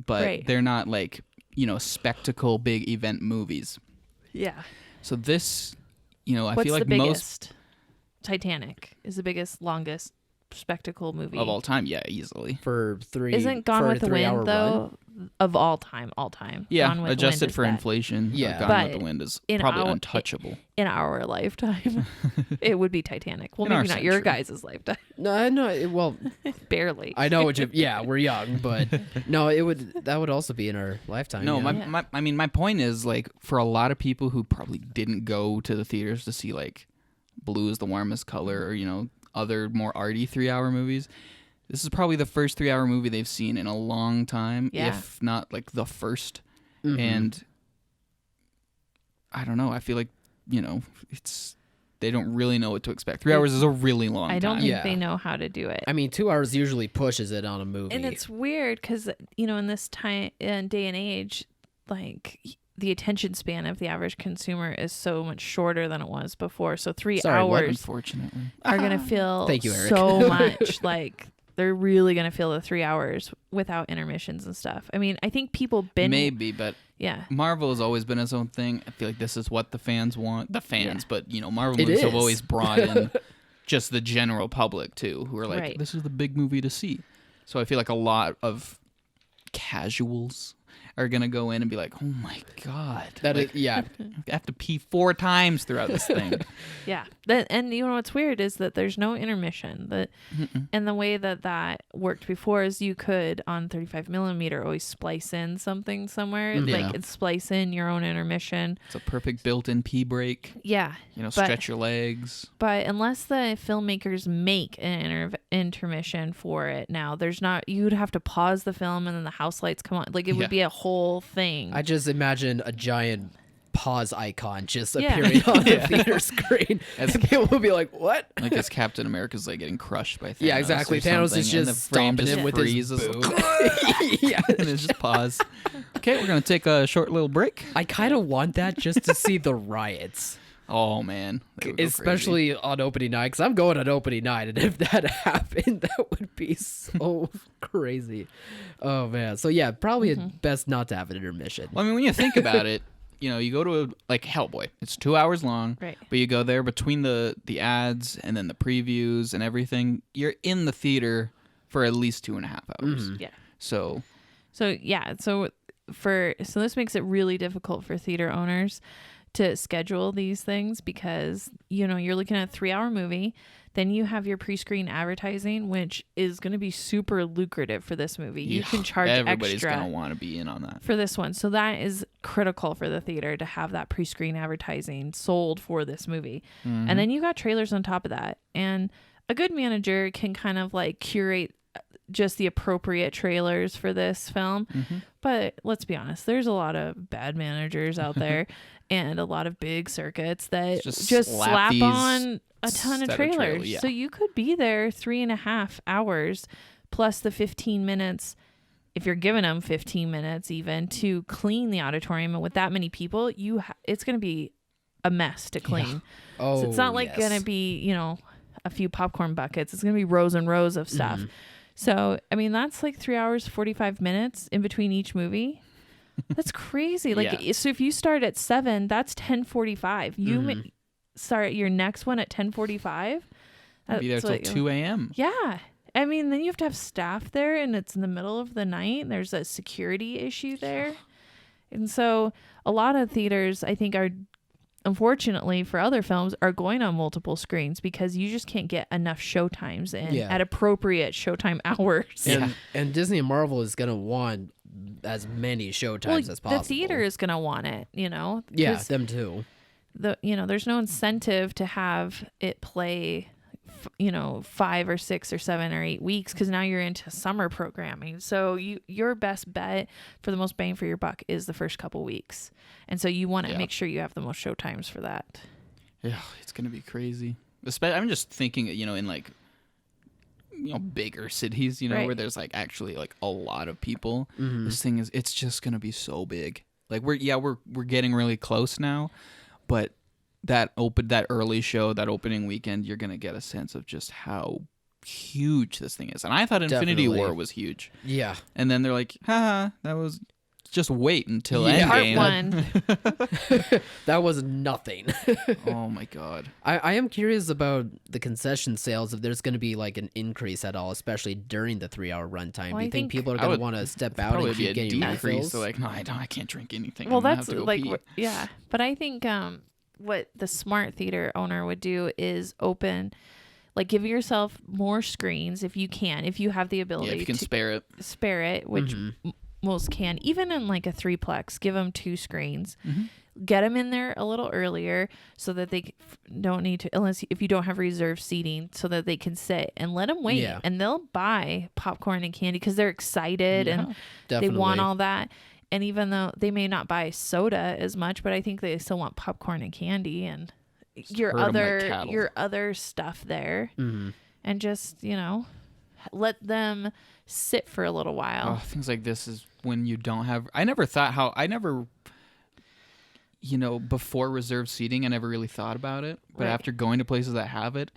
but Right. they're not spectacle big event movies. Yeah. So this, I What's feel like the most biggest? Titanic is the biggest, longest spectacle movie of all time, yeah, easily. for three. Isn't Gone for with a the 3-hour Wind run. though? Of all time. Yeah, Gone with the adjusted Wind is for that. inflation. Yeah. Gone But with the Wind is in probably our- untouchable. In our lifetime, it would be Titanic. Well, In our maybe not your century. guys' lifetime. No, well, Barely. I know what you. Yeah, we're young, but no, that would also be in our lifetime. No, yeah. my point is for a lot of people who probably didn't go to the theaters to see Blue is the Warmest Color or other more arty 3-hour movies. This is probably the first 3-hour movie they've seen in a long time, Yeah. if not the first. Mhm. And I don't know. I feel they don't really know what to expect. 3 hours is a really long time. I don't think Yeah. they know how to do it. I mean, 2 hours usually pushes it on a movie. And it's weird because, in this time and day and age, the attention span of the average consumer is so much shorter than it was before. So 3 Sorry, what? hours Unfortunately. are going to feel Thank you, Erik. so much like they're really going to feel the 3 hours without intermissions and stuff. I mean, I think people Maybe, but yeah. Marvel has always been its own thing. I feel like this is what the fans want. The fans, but Marvel It movies have is. always brought in just the general public too, who are like, Right. this is the big movie to see. So I feel like a lot of casuals are gonna go in and be like, "Oh my god, That like, is, yeah. I have to pee 4 times throughout this thing." Yeah. And you know what's weird is that there's no intermission. And the way that worked before is you could, on 35 millimeter, always splice in something somewhere. Yeah. Like, and splice in your own intermission. It's a perfect built-in pee break. Yeah. Stretch your legs. But unless the filmmakers make an intermission for it now, you'd have to pause the film and then the house lights come on. Like, it would be a whole thing. I just imagine a giant pause icon just appearing on the theater screen. And people will be like, what? Like as Captain America's like getting crushed by Thanos. Yeah, exactly. Or Thanos is something, and just the frame stomping just him with his freezes. boob. Yeah. And it's just pause. Okay, we're going to take a short little break. I kind of want that just to see the riots. Oh, man. They would go Especially on opening night, because I'm going on opening night, and if that happened, that would be so crazy. Oh, man. So, yeah, probably best not to have an intermission. Well, I mean, when you think about it, you go to like Hellboy. It's 2 hours long, Right. but you go there between the ads and then the previews and everything. You're in the theater for at least 2.5 hours. Yeah. So yeah. So this makes it really difficult for theater owners to schedule these things because, you're looking at a 3-hour movie. Then you have your pre-screen advertising, which is going to be super lucrative for this movie. You can charge everybody's extra going to want to be in on that. for this one. So that is critical for the theater to have that pre-screen advertising sold for this movie. Mm-hmm. And then you got trailers on top of that. And a good manager can kind of like curate just the appropriate trailers for this film. Mm-hmm. But let's be honest, there's a lot of bad managers out there and a lot of big circuits that Just just slap slap these on a ton of set of trailers. trailer, yeah. So you could be there 3.5 hours plus the 15 minutes, if you're giving them 15 minutes even, to clean the auditorium. And with that many people, it's going to be a mess to clean. Yeah. Oh, So it's not like going to be, a few popcorn buckets. It's going to be rows and rows of stuff. Mm-hmm. So, I mean, that's like 3 hours, 45 minutes in between each movie. That's crazy. Like, Yeah. so if you start at 7, that's 10:45. You Mm-hmm. start your next one at 10:45. Be there till 2 a.m. Yeah. I mean, then you have to have staff there, and it's in the middle of the night. And there's a security issue there. And so a lot of theaters, I think, unfortunately for other films, are going on multiple screens because you just can't get enough showtimes in at appropriate showtime hours. And Disney and Marvel is going to want as many showtimes as possible. The theater is going to want it, Yeah, 'cause them too. there's no incentive to have it play 5 or 6 or 7 or 8 weeks, because now you're into summer programming. So your best bet for the most bang for your buck is the first couple weeks, and so you want to make sure you have the most showtimes for that. Yeah, it's gonna be crazy. I'm just thinking, in like, bigger cities, Right. where there's like actually like a lot of people. Mm-hmm. This thing it's just gonna be so big. Like we're getting really close now, but that early show, that opening weekend, you're gonna get a sense of just how huge this thing is. And I thought Infinity Definitely. War was huge, Yeah. and then they're like, haha, that was just wait until Yeah. Endgame. Part 1. That was nothing. Oh my god. I am curious about the concession sales, if there's going to be like an increase at all, especially during the 3-hour runtime. Well, Do you I think think people are I going would to want to step out Probably and be keep a getting decrease. refills? They're like, no, I can't drink anything. Well, I'm gonna that's have to go like pee. yeah, but I think what the smart theater owner would do is give yourself more screens if you can, if you have the ability Yeah, if you can to spare it. which Mm-hmm. most can. Even in like a 3-plex, give them 2 screens. Mm-hmm. Get them in there a little earlier so that they don't need to, unless if you don't have reserved seating, so that they can sit, and let them wait. Yeah. And they'll buy popcorn and candy because they're excited and Definitely. they want all that. And even though they may not buy soda as much, but I think they still want popcorn and candy and your herd 'em like cattle. other stuff there. Mm-hmm. And just, let them sit for a little while. Oh, things like this is when you don't have. Before reserved seating, I never really thought about it. But Right. after going to places that have it,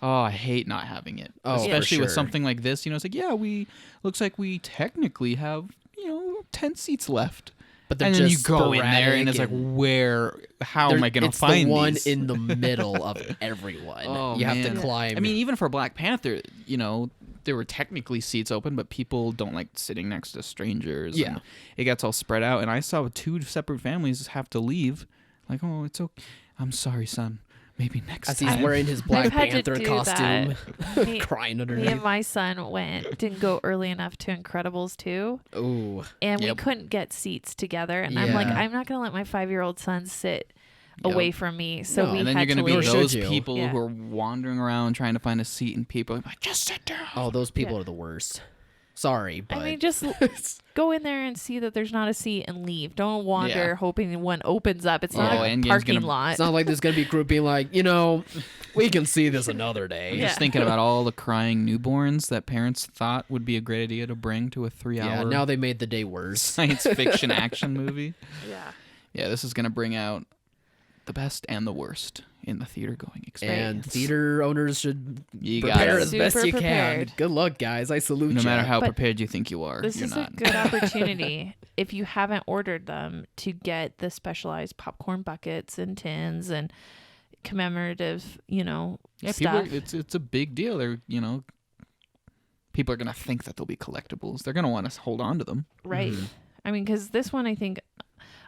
I hate not having it. Oh, for Especially with sure. something like this, it's like, looks like we technically have, 10 seats left. But they're And then you just go in there and it's like, how am I going to find the one these? in the middle of everyone. Oh, you have man. to climb. I mean, even for Black Panther, there were technically seats open, but people don't like sitting next to strangers. Yeah. And it gets all spread out. And I saw 2 separate families have to leave. Like, oh, it's okay. I'm sorry, son. Maybe next As time. he's wearing his Black I've had to Panther do costume, Me- crying Me underneath. and my son didn't go early enough to Incredibles 2, Ooh. and we Yep. couldn't get seats together. And I'm like, Yeah. I'm not gonna let my 5-year-old son sit Yep. away from me. So No. we And then had you're to going to be leave. Nor those should you. people Yeah. who are wandering around trying to find a seat, and people are like, just sit down. Oh, those people Yeah. are the worst. Sorry, but I mean, just go in there and see that there's not a seat and leave. Don't wander Yeah. hoping one opens up. It's Oh, not a Endgame's parking gonna- lot. it's not like there's gonna be a group being like, we can see this another day. Yeah. Just thinking about all the crying newborns that parents thought would be a great idea to bring to a 3-hour Yeah, now they made the day worse. science fiction action movie. Yeah. Yeah, this is going to bring out the best and the worst in the theater going experience. And theater owners should You prepare got as it. best Super you prepared. can. Good luck, guys. I salute No you. matter how But prepared you think you are, This you're is not. a good opportunity if you haven't ordered them to get the specialized popcorn buckets and tins and commemorative, Yeah, stuff. people. It's a big deal. They're people are gonna think that they'll be collectibles. They're gonna want to hold on to them. Right. I mean, because this one, I think,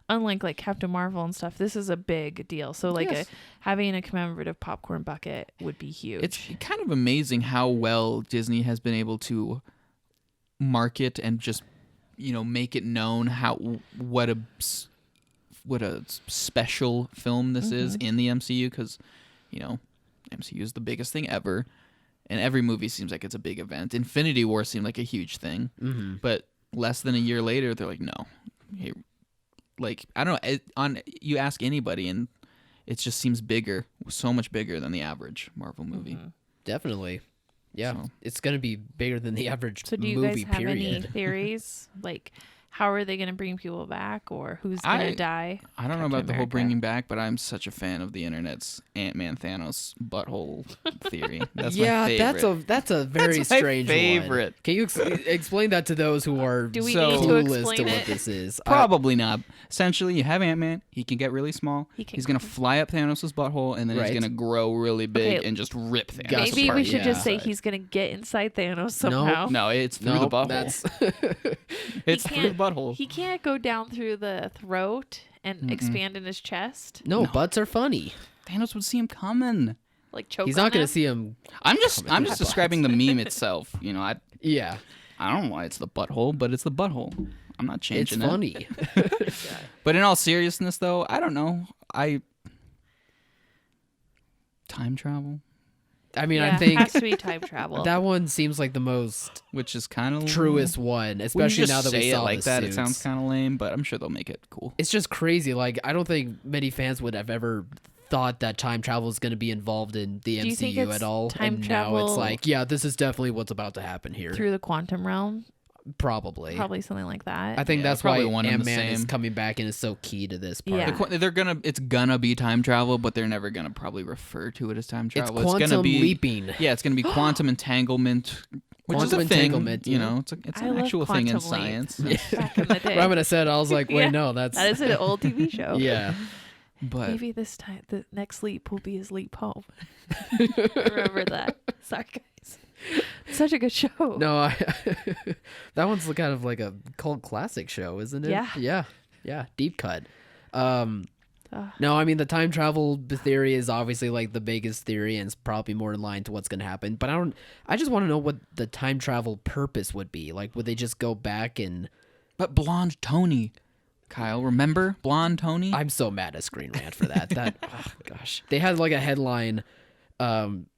unlike like Captain Marvel and stuff, this is a big deal. So like Yes. having a commemorative popcorn bucket would be huge. It's kind of amazing how well Disney has been able to market and just make it known what a special film this is in the MCU, because MCU is the biggest thing ever, and every movie seems like it's a big event. Infinity War seemed like a huge thing, but less than a year later they're like, no, hey, like I don't know, you ask anybody and it just seems bigger, so much bigger than the average Marvel movie. Definitely. Yeah, So- it's going to be bigger than the average so do you movie, guys have period. any theories? Like, how are they going to bring people back, or who's going to die? I don't know Captain about the whole America. bringing back, but I'm such a fan of the internet's Ant-Man Thanos butthole theory. That's Yeah, my favorite. that's a very That's my strange favorite. one. Can you explain that to those who are Do we So- need to clueless explain to what it? this is? Probably not. Essentially, you have Ant-Man. He can get really small. He can He's gonna fly up Thanos' butthole, and then Right. he's gonna grow really big Okay. and just rip Thanos Maybe Maybe apart. we should yeah. just say he's going to get inside Thanos somehow. No, it's through No, the butthole. that's It's He through the can't- butthole. He can't go down through the throat and expand in his chest, no, butts are funny. Thanos would see him coming. like choke. He's on not going him. to see him. I'm just through the describing the meme itself. I Yeah, don't know why it's the butthole, but it's the butthole. I'm not it's changing it. funny. But in all seriousness, though, I don't know. Time travel, I mean, Yeah, I think has to be time travel. that one seems like the most which is kind of truest one, When you especially just now that we say saw it like the that, it suits. sounds kind of lame, but I'm sure they'll make it cool. It's just crazy. Like, I don't think many fans would have ever thought that time travel is going to be involved in the Do you think MCU it's at all. time And now it's travel like, yeah, this is definitely what's about to happen here. through the quantum realm, Probably. probably something like that. I think Yeah, that's why probably one and the Ant-Man is same. coming back and is so key to this part. Yeah. It's gonna be time travel, but they're never gonna probably refer to it as time It's travel. quantum gonna be leaping. Yeah, it's gonna be quantum entanglement, which Quantum is a thing. entanglement, yeah. It's I an love actual thing in quantum leap. science. Back in the day. Right when I said it, I was like, wait, Yeah, no, that's that is an old TV show. yeah. But Maybe this time the next leap will be his leap home. Remember that. Sorry, guys. Such a good show. No, that one's kind of like a cult classic show, isn't it? Yeah. Yeah. Deep cut. No, I mean the time travel theory is obviously like the biggest theory, and it's probably more in line to what's gonna happen. But I just want to know what the time travel purpose would be. Like, would they just go back and? But blonde Tony, Kyle, remember blonde Tony? I'm so mad at Screen Rant for that. Oh, gosh, they had like a headline,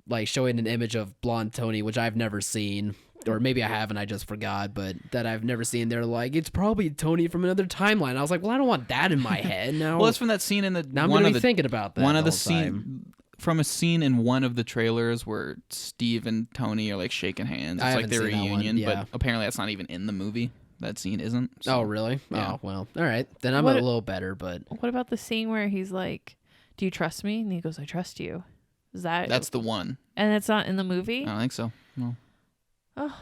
like showing an image of blonde Tony, which I've never seen. Or maybe I have and I just forgot, but that I've never seen. They're like, it's probably Tony from another timeline. I was like, well, I don't want that in my head now. Well, it's from that scene in the now I'm one gonna of be the thinking about that. one of the the whole time. scene from a scene in one of the trailers where Steve and Tony are like shaking hands. I It's like haven't their seen that one, reunion, yeah. but apparently that's not even in the movie. That scene isn't. So. Oh, really? Yeah. Oh, well, all right. Then I'm What- a little better, but What about the scene where he's like, "Do you trust me?" And he goes, "I trust you." Is that That's the one. and it's not in the movie? I don't think so. No. Oh,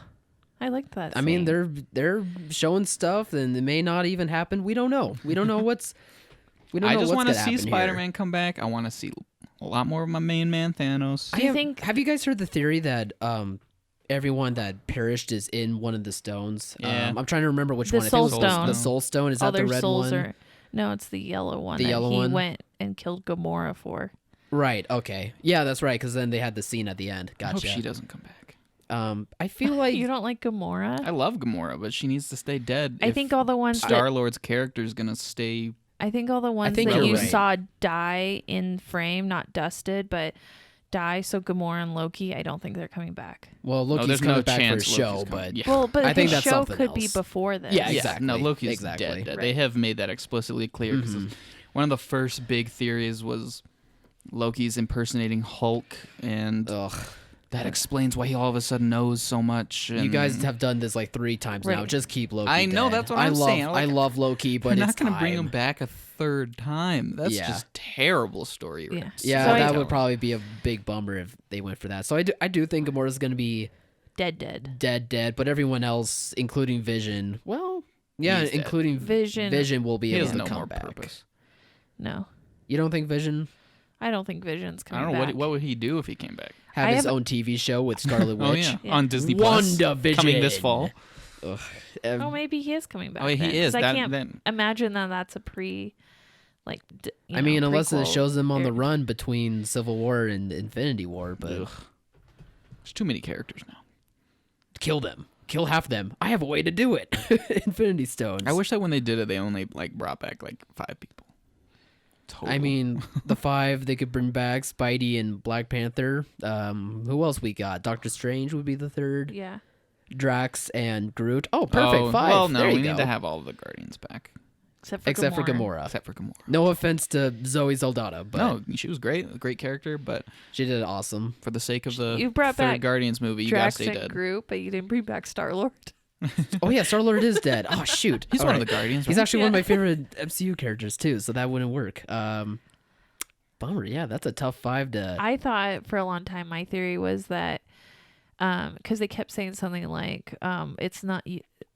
I liked that. I mean, scene. they're showing stuff, and it may not even happen. We don't know. We don't know what's. We don't I know just what's want to gonna see happen here. Spider-Man come back. I want to see a lot more of my main man Thanos. Do you think- Have you guys heard the theory that everyone that perished is in one of the stones. Yeah. I'm trying to remember which The one. Soul I think it was Stone. the Soul Stone. Is All that the their red souls one? are. No, it's the yellow one. The that yellow he one? went and killed Gamora for. Right. Okay. Yeah, that's right. Because then they had the scene at the end. I hope Gotcha. she doesn't come back. I feel like You don't like Gamora? I love Gamora, but she needs to stay dead. I think all the ones that Star-Lord's character is gonna stay. I think all the ones think that you're you right. saw die in frame, not dusted, but die. So Gamora and Loki, I don't think they're coming back. well, Loki's there's coming no back for a chance show, Loki's coming. but Yeah. Well, but I think the that's show something could be else. before this. Yeah, exactly. No, Loki's Exactly. dead. Right. They have made that explicitly clear. 'Cause one of the first big theories was Loki's impersonating Hulk, and ugh. that explains why he all of a sudden knows so much. You guys have done this like 3 times now. Right. Just keep Loki. I know, dead. that's what I I'm love, saying. I love Loki, but They're it's not going to bring time. him back a third time. That's Yeah. just terrible story. Yeah. Yeah, So that would probably be a big bummer if they went for that. So I do think Gamora's going to be Dead. dead, but everyone else, including Vision, well, yeah, He's dead. including Vision. will be He able has to no come more back. purpose. No, You don't think Vision I don't think Vision's I coming don't know back. what would he do if he came back. have I his have- own TV show with Scarlet Oh Witch? yeah, Yeah. on Disney Plus, WandaVision. coming this fall. Ugh. Oh, maybe he is coming back. Oh, he then, is. 'cause I That- can't then- imagine that that's a I mean, unless it prequel. shows them on the Or- run between Civil War and Infinity War, but Ugh. There's too many characters now. kill them. Kill half them. I have a way to do it. Infinity Stones. I wish that when they did it, they only brought back 5 people. Total. I mean, the 5 they could bring back Spidey and Black Panther. Who else we got? Doctor Strange would be the 3rd. Yeah. Drax and Groot. Oh, perfect. Oh, 5. Well, no, there you we go. need to have all of the Guardians back, Except for Gamora. except for Gamora. No offense to Zoe Saldana, but No, she was great, a great character, but she did awesome. for the sake of the You brought 3rd back Guardians movie, you gotta Drax stay and dead. Groot, but you didn't bring back Star-Lord. Oh yeah, Star-Lord is dead. Oh shoot, He's All one right. of the Guardians. He's right? actually one of Yeah. my favorite MCU characters too, so that wouldn't work. Bummer. Yeah, that's a tough 5 to. I thought for a long time, my theory was that because they kept saying something like, it's not,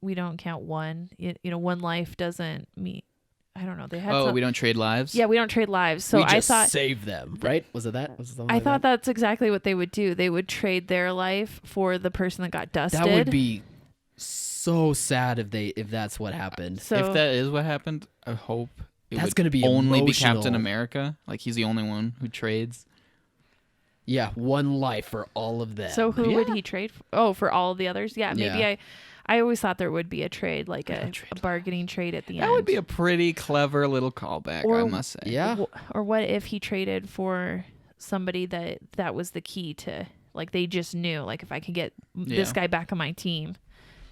we don't count one, one life doesn't mean, I don't know. They had Oh, some, we don't trade lives. yeah, we don't trade lives. So we I just thought, save them, right? Was it that? Was it something I like thought that? that's exactly what they would do. They would trade their life for the person that got dusted. That would be so sad if that's what happened. So If that is what happened, I hope it That's would gonna be only be emotional. Captain America. Like he's the only one who trades. Yeah, one life for all of them. So who would Yeah. he trade for? Oh, for all of the others? Yeah, maybe Yeah. I always thought there would be a trade, like Yeah, a trade. bargaining trade at the end. That would be a pretty clever little callback, Or- I must say. Yeah. Or what if he traded for somebody that was the key to, like, they just knew, like, if I could get this Yeah. guy back on my team,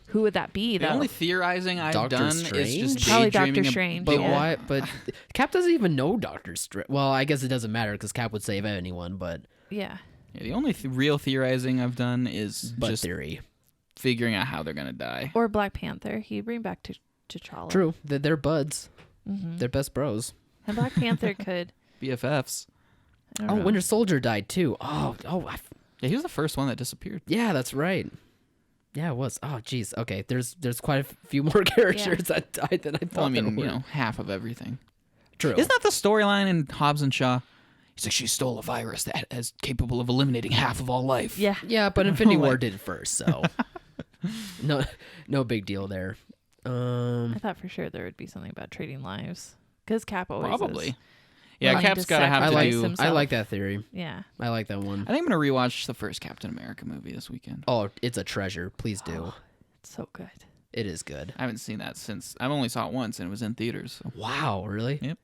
who would that be? The Though only theorizing I've Doctor done is Strange? just Probably daydreaming Doctor Strange, But yeah. why? But Cap doesn't even know Doctor Strange. Well, I guess it doesn't matter because Cap would save anyone. But yeah. Yeah, the only real theorizing I've done is but just theory. figuring out how they're gonna die. Or Black Panther. He'd bring back T'Challa. True, they're buds. Mm-hmm. They're best bros. And Black Panther could. BFFs. I don't Oh, know. Winter Soldier died too. Yeah, he was the first one that disappeared. Yeah, that's right. Yeah, it was. Oh, jeez. Okay, there's quite a few more characters that died than I thought. Well, I mean, there were. half of everything. True. Isn't that the storyline in Hobbs and Shaw? He's like, she stole a virus that is capable of eliminating half of all life. Yeah. Yeah, but Infinity War Like- did it first, so no big deal there. I thought for sure there would be something about trading lives. Because Cap always Probably. is. Yeah, willing Cap's to gotta have to sacrifice do. himself. I like that theory. Yeah. I like that one. I think I'm gonna rewatch the first Captain America movie this weekend. Oh, it's a treasure. Please do. It's so good. It is good. I haven't seen that since I've only saw it once and it was in theaters. So. Wow, really? Yep.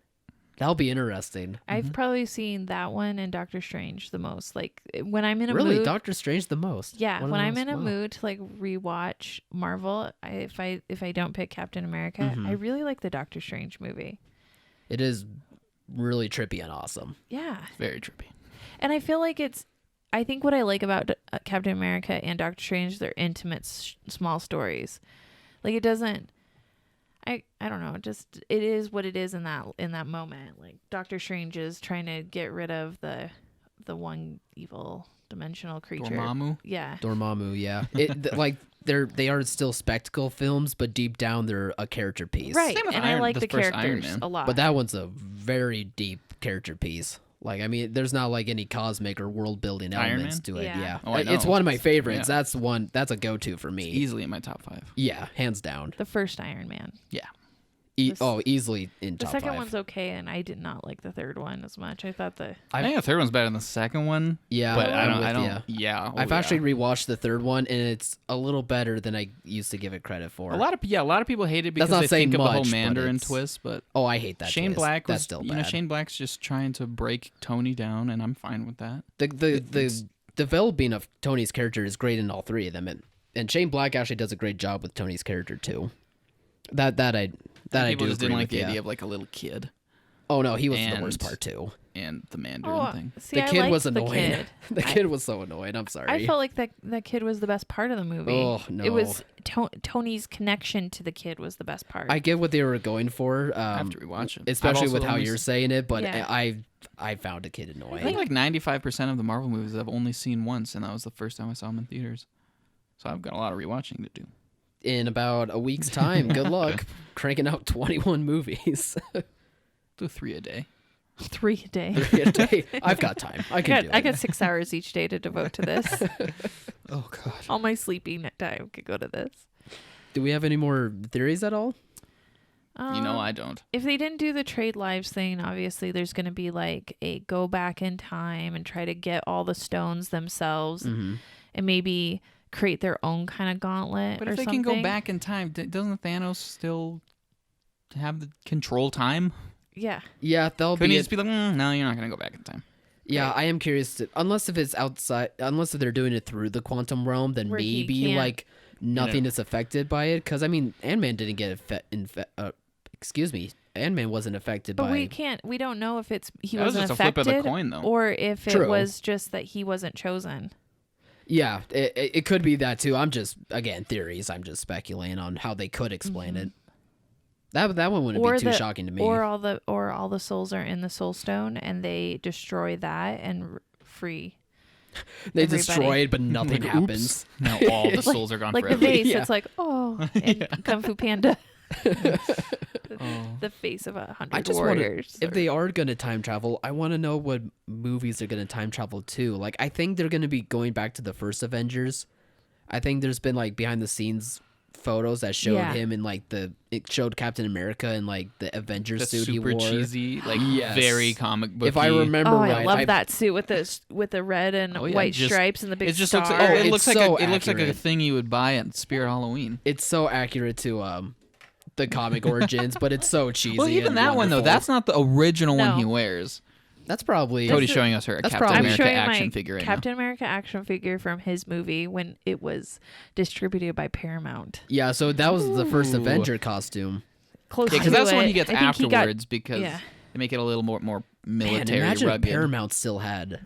That'll be interesting. I've probably seen that one and Doctor Strange the most. Like when I'm in a Really, mood. Doctor Strange the most. Yeah, One of when the I'm most? in a Wow. mood to like rewatch Marvel, if I don't pick Captain America, I really like the Doctor Strange movie. It is really trippy and awesome. Yeah, Very trippy. and I feel like I think what I like about Captain America and Doctor Strange, they're intimate, small stories. Like it doesn't. I don't know. It is what it is in that moment. Like Doctor Strange is trying to get rid of the one evil dimensional creature. Dormammu. Yeah. Dormammu, yeah. Like they are still spectacle films, but deep down they're a character piece. Right. Same with And I Iron- like the the first Iron characters Man. a lot. But that one's a very deep character piece. Like, I mean, there's not like any cosmic or world building Iron elements Man? to it. Yeah. Yeah, Oh, I it's know. one of my favorites. Yeah. That's a go-to for me. Easily in my top 5. Yeah, hands down. The first Iron Man. Yeah. Easily in The top second 5. one's okay, and I did not like the third one as much. I thought I think the third one's better than the second one. Yeah, But I'm with I don't. ya. Yeah. I've actually rewatched the third one, and it's a little better than I used to give it credit for. a lot of people hate it because not they saying think of the whole much, but Mandarin it's- twist, but Oh, I hate that. Shane twist. Black was That's still you know bad. Shane Black's just trying to break Tony down, and I'm fine with that. The developing of Tony's character is great in all three of them, and Shane Black actually does a great job with Tony's character too. That I People do just agree didn't like with, the yeah. idea of like a little kid Oh no, he was the And- worst part too. and the Mandarin thing. see, The I kid liked was the annoying. kid. The kid was so annoying. I'm sorry. I felt like that kid was the best part of the movie. Oh, no. It was Tony's connection to the kid was the best part. I get what they were going for. I have to rewatch it. especially I've with also how only you're s- saying it. But Yeah. I found a kid annoying. I think like 95% of the Marvel movies I've only seen once, and that was the first time I saw them in theaters. So I've got a lot of rewatching to do. In about a week's time, good luck cranking out 21 movies. Do 3 a day. 3 a day. 3 a day. I've got time. I can do it. I got 6 hours each day to devote to this. Oh God. All my sleeping time could go to this. Do we have any more theories at all? You know I don't. If they didn't do the trade lives thing, obviously there's going to be like a go back in time and try to get all the stones themselves Mm-hmm. and maybe create their own kind of gauntlet But or if they something. can go back in time, doesn't Thanos still have the control time? Yeah. Yeah, they'll Couldn't be. he just be like, no, you're not gonna go back in time? Yeah, I am curious to. Unless if it's outside, unless if they're doing it through the quantum realm, then Where he maybe can't- like nothing is affected by it. Because I mean, Ant-Man didn't get excuse me, Ant-Man wasn't affected But by. we don't know if he That was wasn't just a flip affected of the coin, though. or if True. it was just that he wasn't chosen. Yeah, it could be that too. I'm just again theories. I'm just speculating on how they could explain it. That one wouldn't be too shocking to me. Or all the souls are in the soul stone and they destroy that and free. they everybody. destroy it, but nothing Like, happens. oops. Now all the souls are gone Like the forever. face, Yeah. it's like, oh, and Kung Fu Panda. The face of 100 I just wonder warriors. if they are going to time travel. I want to know what movies they're going to time travel to. Like, I think they're going to be going back to the first Avengers. I think there's been like behind the scenes photos that showed Yeah. him in like it showed Captain America in like the Avengers The suit he super wore. cheesy, like Yes. very comic book. If I remember Oh, right, I love that suit with the red and Oh, yeah, white just- stripes and the big it just star. looks like Oh, it it's looks like so it looks like a accurate. thing you would buy at Spirit Halloween. It's so accurate to the comic origins, but it's so cheesy. Well, even and that one though, wonderful. that's not the original No. one he wears. That's probably Cody's showing us her that's Captain probably- I'm America showing action my figure right Captain America action figure from his movie when it was distributed by Paramount. Yeah, so that was the first Ooh. Avenger costume. Close now. Yeah, to because that's the one it. he gets I think he got- afterwards because yeah. they make it a little more Man, military imagine if rugged. Paramount still had.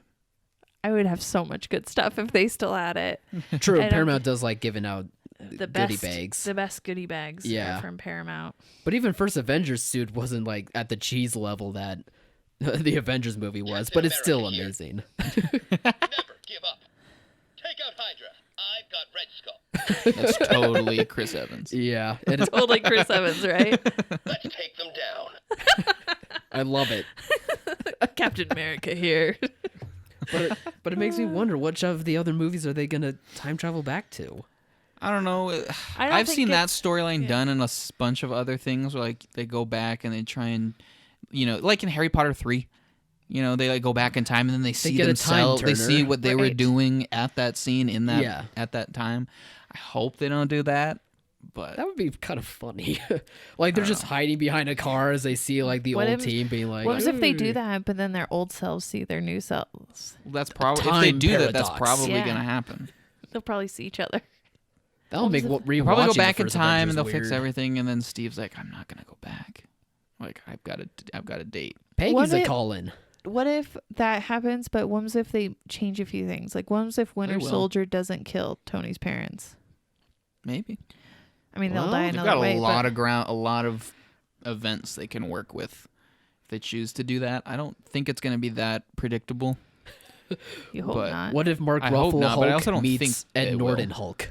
I would have so much good stuff if they still had it. True, I don't- Paramount does like giving out The goodie best bags. The best goodie bags Yeah. are from Paramount. But even first Avengers suit wasn't like at the cheese level that the Avengers movie was, but it's still amazing. Never give up. Take out Hydra. I've got Red Skull. That's totally Chris Evans. Yeah, it is, Totally Chris Evans, right? Let's take them down. I love it. Captain America here. But it makes me wonder which of the other movies are they gonna time travel back to? I don't know. I don't I've think seen that it's- storyline yeah. done in a bunch of other things where like they go back and they try and like in Harry Potter 3. They like go back in time and then they see get a time themselves. They see turner. what they were Right. doing at that scene in that Yeah. at that time. I hope they don't do that, but That would be kind of funny. Like they're just hiding behind a car as they see like the What old if- team being like. What if they do "Hey." that, but then their old selves see their new selves? that's probably if they time do that, that's paradox. probably Yeah. gonna happen. They'll probably see each other. That'll make What rewatching Probably go the back in first time and Avengers they'll fix weird. everything, and then Steve's like, "I'm not gonna go back. Like I've got a date." Peggy's What a if- call-in. What if that happens, but what if they change a few things? Like, what if Winter will. Soldier doesn't kill Tony's parents? Maybe. I mean, Well, they'll die They've another got a way. lot but of ground, a lot of events they can work with if they choose to do that. I don't think it's going to be that predictable. you hope but not. What if Mark I hope Ruffalo not, but I Hulk also don't meets think Ed it Norton will. Hulk?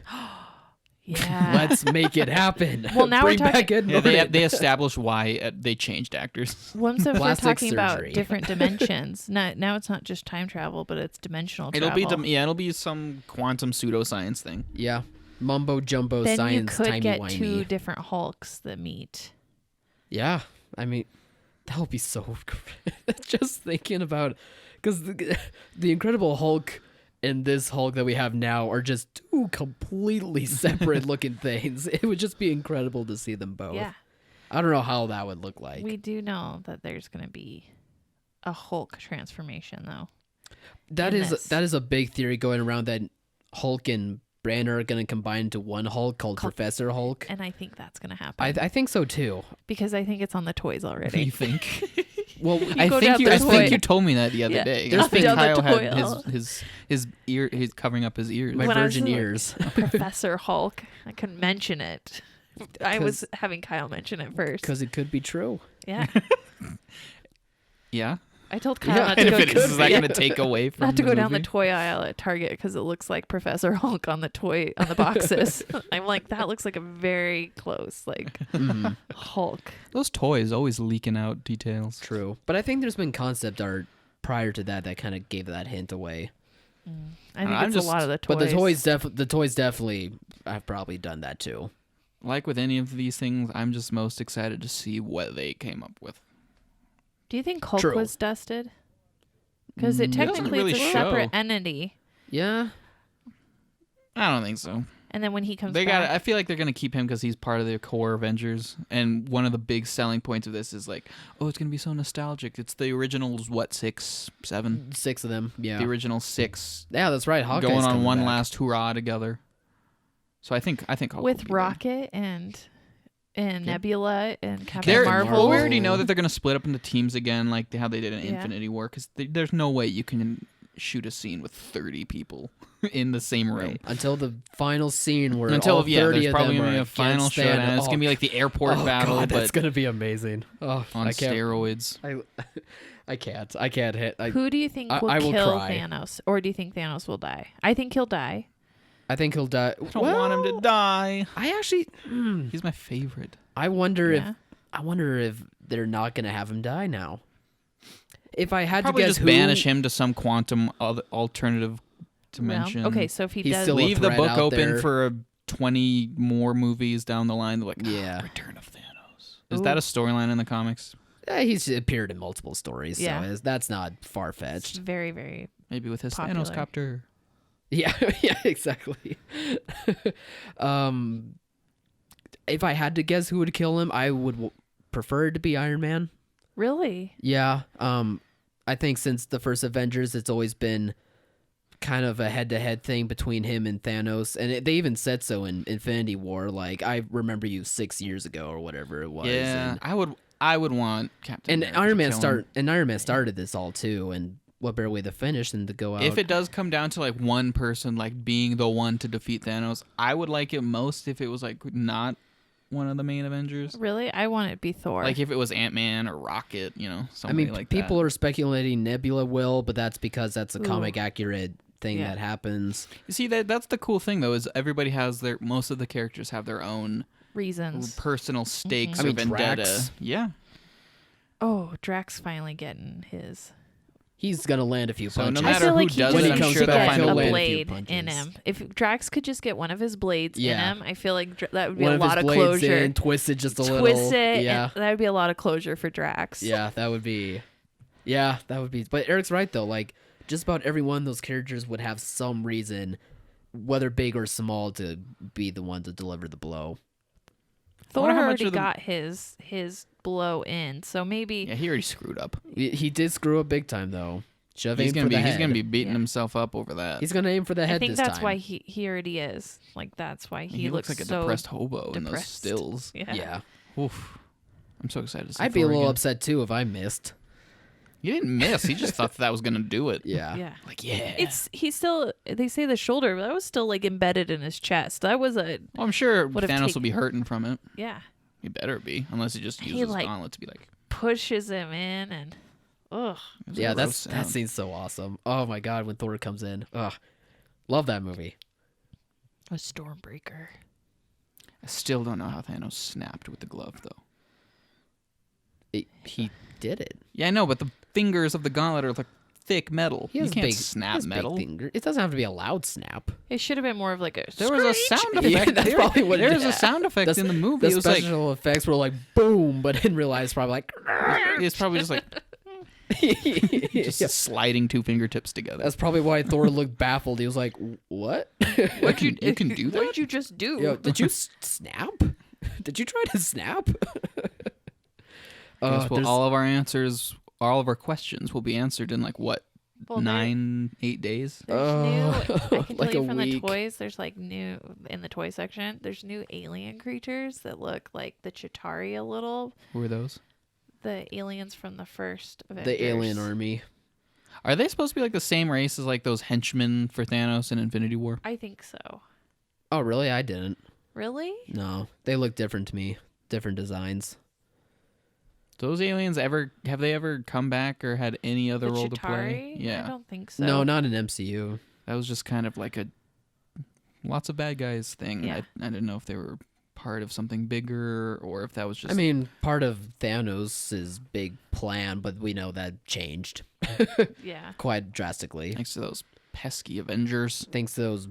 Yeah. Let's make it happen. Well, now we're Bring back talking- Ed Yeah, Norton. they established why they changed actors. Well, so if we're Plastic talking about surgery. different dimensions. Now it's not just time travel, but it's dimensional travel. It'll be some quantum pseudoscience thing. Yeah. Mumbo jumbo then science, you could get timey-wimey. 2 different Hulks that meet. Yeah, I mean, that would be so great. Just thinking about, because the Incredible Hulk and this Hulk that we have now are just 2 completely separate looking things. It would just be incredible to see them both. Yeah. I don't know how that would look like. We do know that there's going to be a Hulk transformation, though. That in is this. that is a big theory going around that Hulk and Banner are going to combine into one Hulk called Professor Hulk. And I think that's going to happen. I think so too. because I think it's on the toys already. You think? Well, I go think down you. the I toy. think you told me that the other Yeah. day. There's I think down the Kyle toy had aisle. his ear. He's covering up his ears. my When I was virgin like- ears. Professor Hulk. I couldn't mention it. I was having Kyle mention it first. Because it could be true. Yeah. Yeah. I told Kyle Yeah, not to And go, if it is that yeah, going to take away from not to the go down the movie? toy aisle at Target because it looks like Professor Hulk on the boxes. I'm like, that looks like a very close Mhm. Hulk. Those toys always leaking out details. True. But I think there's been concept art prior to that kind of gave that hint away. I think I'm it's just- a lot of the toys. But the toys definitely have probably done that too. Like with any of these things, I'm just most excited to see what they came up with. Do you think Hulk True. was dusted? Because it It doesn't technically really it's a show. separate entity. Yeah. I don't think so. And then when he comes They back, got. I feel like they're gonna keep him because he's part of the core Avengers. And one of the big selling points of this is like, oh, it's gonna be so nostalgic. It's the originals. What 6, 7? 6 of them. Yeah. The original 6 Yeah, that's right. Hawkeye's going on coming one back. last hurrah together. So I think Hulk will with be good. Rocket and Nebula and Captain They're, Marvel. well, we already know that they're going to split up into teams again, like how they did in Yeah. Infinity War, because there's no way you can shoot a scene with 30 people in the same room. Right. Until the final scene where Until all 30 there's of probably them going to be are a final against showdown. Thanos. It's going to be like the airport Oh, battle, God, that's but gonna be amazing. Oh, on I can't. steroids. I can't hit. Who do you think I will will kill cry. Thanos? Or do you think Thanos will die? I think he'll die. I think he'll die. I don't want him to die. I actually. He's my favorite. I wonder Yeah. if they're not gonna have him die now. If I had Probably to guess, just who, banish him to some quantum alternative dimension. Well, okay, so if he He's does, still a Leave the threat book out open there. for 20 more movies down the line. They're like, Yeah. Return of Thanos. Is that a storyline in the comics? He's appeared in multiple stories, Yeah. so that's not far it's fetched. very, very. Maybe with his Popular. Thanos copter. Yeah, yeah, exactly. If I had to guess who would kill him, I would prefer it to be Iron Man. Really? Yeah. I think since the first Avengers, it's always been kind of a head-to-head thing between him and Thanos, and they even said so in Infinity War. Like, I remember you 6 years ago or whatever it was. Yeah, I would want Captain And America Iron to Man kill him. Iron Man started this all too, and what better way to finish than to go out? If it does come down to like one person like being the one to defeat Thanos, I would like it most if it was like not one of the main Avengers. Really? I want it to be Thor. Like if it was Ant-Man or Rocket, you know, I somebody mean, like people that. are speculating Nebula will, but that's because that's a comic accurate thing Yeah. that happens. You see that's the cool thing though is everybody has most of the characters have their own Reasons. personal stakes I or mean, vendetta. Drax. Yeah. Oh, Drax finally getting his. He's gonna land a few So punches. no I matter feel who like he does just it, When I'm he needs sure to they'll get find a a way. blade punches. in him. If Drax could just get one of his blades Yeah. in him, I feel like that would be One a of lot his of blades closure. in, twist it just a little. Twist it. Yeah, And that would be a lot of closure for Drax. yeah, that would be. Yeah, that would be. But Eric's right though. Like, just about every one of those characters would have some reason, whether big or small, to be the one to deliver the blow. Thor wonder how much already of the- got his blow in, so maybe Yeah, he already screwed up. He did screw up big time though. Should have He's aimed gonna for be the he's head. gonna be beating Yeah. himself up over that. He's gonna aim for the head I think this that's time. why he already is. Like that's why he looks like a so depressed hobo in those depressed. stills. Yeah. Yeah, Oof. I'm so excited to see I'd be a Thor little again. upset too if I missed. You didn't miss. He just thought that was gonna do it. Yeah. Yeah. Like yeah. He's still they say the shoulder, but that was still like embedded in his chest. That was a Well, I'm sure Would have Thanos will be hurting from it. yeah. He better be, unless he just He, uses like- gauntlet to be like. Pushes him in and ugh. It's a Yeah, gross that sound. scene's so awesome. Oh my god, when Thor comes in. Ugh. Love that movie. A Stormbreaker. I still don't know how Thanos snapped with the glove, though. He did it. Yeah, I know, but the fingers of the gauntlet are like thick metal. He You has can't big, snap he has metal. Big finger. It doesn't have to be a loud snap. It should have been more of like a. There was a sound Yeah, effect. that's probably what it There's is. a sound effect in the movie. The It was like special effects were like boom, but in real life, it's probably like. it's probably just like just Yeah. sliding two fingertips together. That's probably why Thor looked baffled. He was like, "What? What you can do What that? did you just do? Yo, did you snap? Did you try to snap?" Guess There's- all of our answers, all of our questions will be answered in like what Well, 8 days. There's new. I can like tell you a from week. the toys. There's like new in the toy section. There's new alien creatures that look like the Chitauri a little. Who are those? The aliens from the first Avengers. The alien army. Are they supposed to be like the same race as like those henchmen for Thanos in Infinity War? I think so. Oh, really? I didn't. Really? No, they look different to me. Different designs. Those aliens have they ever come back or had any other The role to Chitauri? play? I Yeah, don't think so. No, not an MCU. that was just kind of like a lots of bad guys thing. Yeah. I didn't know if they were part of something bigger or if that was just. I mean, part of Thanos' big plan, but we know that changed Yeah. quite drastically. thanks to those pesky Avengers. Thanks to those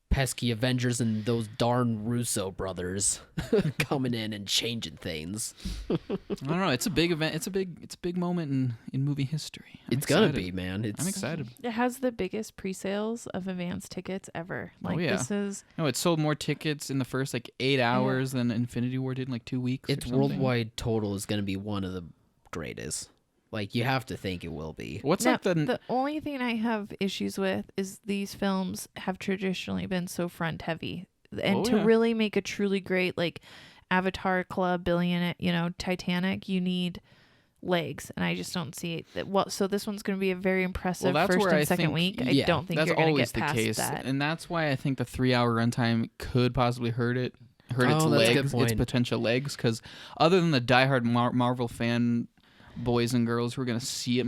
pesky Avengers and those darn Russo brothers coming in and changing things. I don't know. It's a big event. It's a big moment in movie history. It's gonna be, man. I'm excited. It has the biggest pre-sales of advance tickets ever. Like yeah. this is No, it sold more tickets in the first like 8 hours than Infinity War did in like 2 weeks. Its or something. worldwide total is gonna be one of the greatest. Like, you have to think it will be. What's now, like the only thing I have issues with is these films have traditionally been so front heavy. And Oh, to yeah. really make a truly great like Avatar Club Billion, Titanic, you need legs, and I just don't see it. Well, so this one's going to be a very impressive that's first where and I second think- week. I yeah, don't think that's you're going to always get past the case, that. and that's why I think the 3-hour runtime could possibly hurt its Oh, that's a good legs, its point. potential legs. Because other than the diehard Marvel fan boys and girls who are going to see it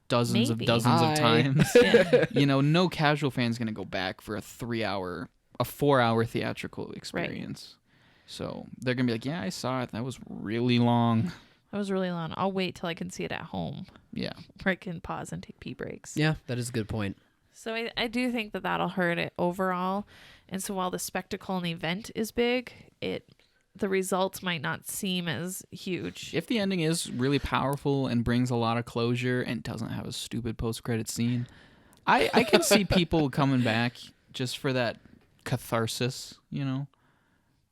dozens Maybe. of Hi. times, Yeah. no casual fan's going to go back for a 4-hour theatrical experience. So they're going to be like, yeah, I saw it. That was really long. That was really long. I'll wait till I can see it at home, Yeah. where I can pause and take pee breaks. Yeah, that is a good point. So I do think that that'll hurt it overall. And so while the spectacle and the event is big, the results might not seem as huge. If the ending is really powerful and brings a lot of closure and doesn't have a stupid post-credit scene, I can see people coming back just for that catharsis,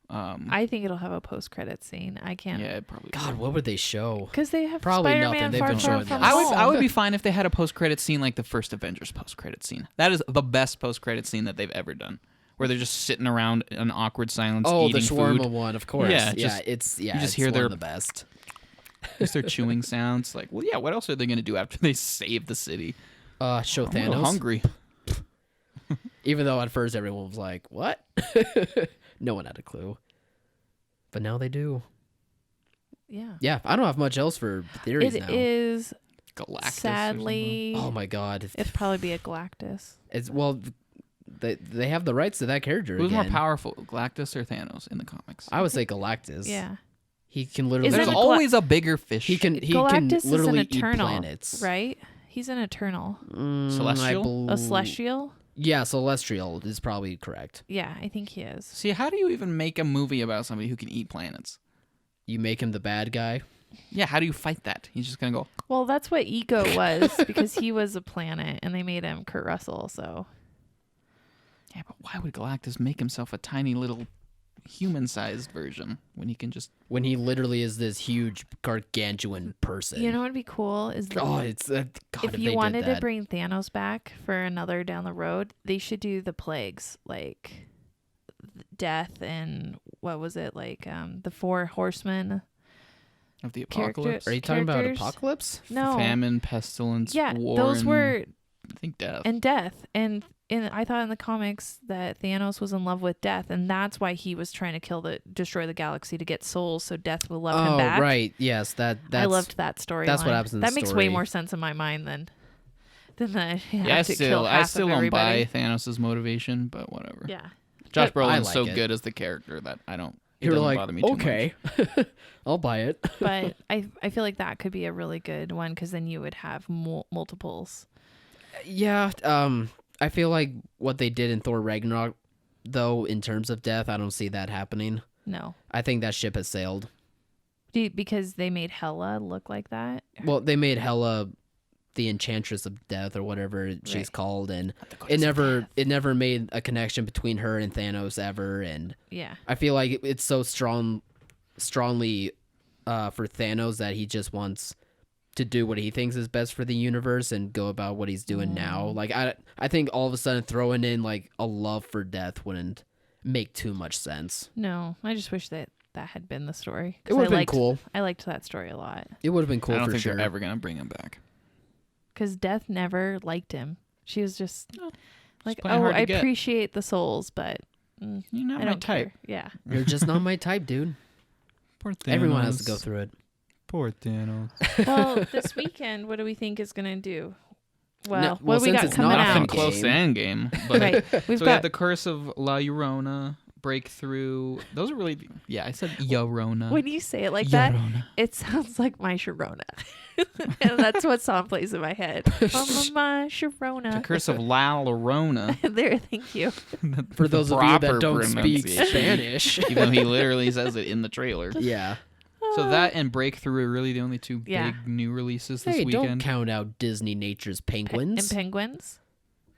I think it'll have a post-credit scene. I can't. Yeah, it probably. God, what would they show? Because they have Probably Spider-Man nothing. They've Far been Far showing From that. Home. I would be fine if they had a post-credit scene like the first Avengers post-credit scene. That is the best post-credit scene that they've ever done, where they're just sitting around in awkward silence Oh, eating the shawarma food. one, of course. Yeah, Yeah, just- it's you just it's hear one their- of the best. Just their chewing sounds. Like, well, yeah, what else are they going to do after they save the city? Show I'm a little Thanos. hungry. Even though at first everyone was like, "What?" No one had a clue, but now they do. Yeah. Yeah, I don't have much else for theories It now. is Galactus. or sadly. Oh my god, It'd probably be a Galactus. it's they have the rights to that character. something. Who's more again. powerful, Galactus or Thanos in the comics? I would say Galactus. Yeah. he can literally. Isn't There's it always a bigger fish. he can Galactus literally is an eternal, eat planets. right? He's an eternal. Celestial? A celestial? Yeah, celestial is probably correct. Yeah, I think he is. See, how do you even make a movie about somebody who can eat planets? You make him the bad guy. Yeah, how do you fight that? He's just gonna go. Well, that's what Ego was because he was a planet and they made him Kurt Russell. So Yeah, but why would Galactus make himself a tiny little human-sized version when he can just? When he literally is this huge gargantuan person. you know what'd be cool is the Oh, it's God. if they you did wanted to that. bring Thanos back for another down the road, they should do the plagues like death and what was it like the 4 horsemen Of the Character- apocalypse, Are you talking about characters? apocalypse? no famine, pestilence, yeah war, those and, were I think death. and death and I thought in the comics that Thanos was in love with death and that's why he was trying to destroy the galaxy to get souls so death will love him Oh, back. right. Yes, that's I loved that story. that's what happens in the that makes way story. more sense in my mind than the yeah, I to kill still half of don't everybody. buy Thanos' motivation, but whatever. Yeah. Josh But I Brolin's like so it. good as the character that it You're doesn't like, bother me too okay, I'll buy it. But I feel like that could be a really good one because then you would have multiples. Yeah, I feel like what they did in Thor Ragnarok, though, in terms of death, I don't see that happening. No. I think that ship has sailed. Because they made Hela look like that? Well, they made Hela the Enchantress of Death or whatever she's Right. called, and it never made a connection between her and Thanos ever. And Yeah. I feel like it's so strongly for Thanos that he just wants to do what he thinks is best for the universe and go about what he's doing now. Like I think all of a sudden throwing in like a love for death wouldn't make too much sense. No, I just wish that had been the story. 'Cause It would have I been liked- cool. I liked that story a lot. It would have been cool I don't for think sure. they're ever gonna bring him back. Because Death never liked him. She was just like, playing oh, hard to I get. appreciate the souls, but You're not I my don't type. care. Yeah. You're just not my type, dude. Poor Everyone has to go Thanos. through it. Poor Thanos. Well, this weekend, what do we think is going to do? Well, No, what well, do we since got it's coming not out? Nothing close to Endgame. But Right. We've so we have got the Curse of La Llorona, Breakthrough. Those are really, yeah, I said Llorona. when you say it like that, Llorona. it sounds like My Sharona. And that's what song plays in my head. My Sharona. The Curse of La Llorona. There, thank you. For those of you Proper that don't speak pronunciation. Spanish. Even though he literally says it in the trailer. Yeah. So that and Breakthrough are really the only two Yeah. big new releases this Hey, don't weekend. count out Disney Nature's And Penguins. penguins.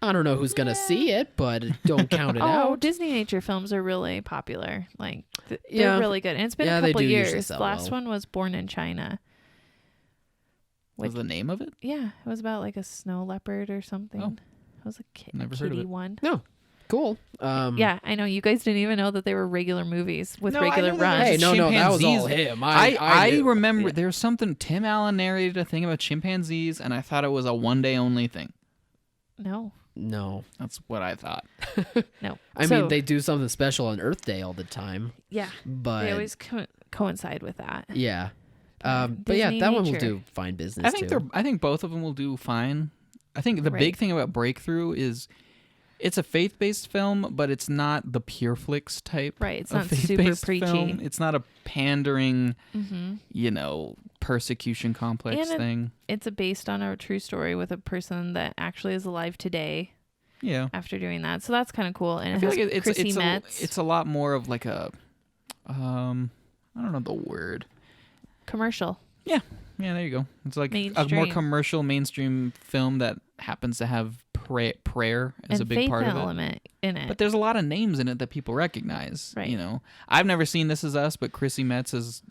I don't know who's gonna see it, but don't count it Oh, out. Disney nature films are really popular. Like, they're Yeah. really good. And it's been Yeah, a they couple do usually years. sell The last well. one was Born in China. Was the name of it? Yeah, it was about like a snow leopard or something. Oh. It was a Never heard of kitty it. one. Cool. Yeah, I know. You guys didn't even know that they were regular movies with No, I regular know that runs. Hey, no, that was all Chimpanzees. him. I knew. remember Yeah. there was something Tim Allen narrated a thing about chimpanzees, and I thought it was a one day only thing. No, No, That's what I thought. no. I So, mean they do something special on Earth Day all the time, yeah, but they always coincide with that. yeah. But yeah, Disney that one will nature. do fine business I think too. I think both of them will do fine. I think the Right. big thing about Breakthrough is it's a faith-based film, but it's not the pure flicks type. Right, it's of not super faith-based preachy. film. It's not a pandering, Mm-hmm. persecution complex And thing. It's based on a true story with a person that actually is alive today Yeah. after doing that. So that's kind of cool. And I it feel has like Chrissy Metz. it's a lot more of like a I don't know the word. commercial. Yeah, there you go. It's like a more Mainstream. commercial, mainstream film that happens to have prayer as and a big faith part of it. element in it. But there's a lot of names in it that people recognize. Right. You know, I've never seen This Is Us, but Chrissy Metz is,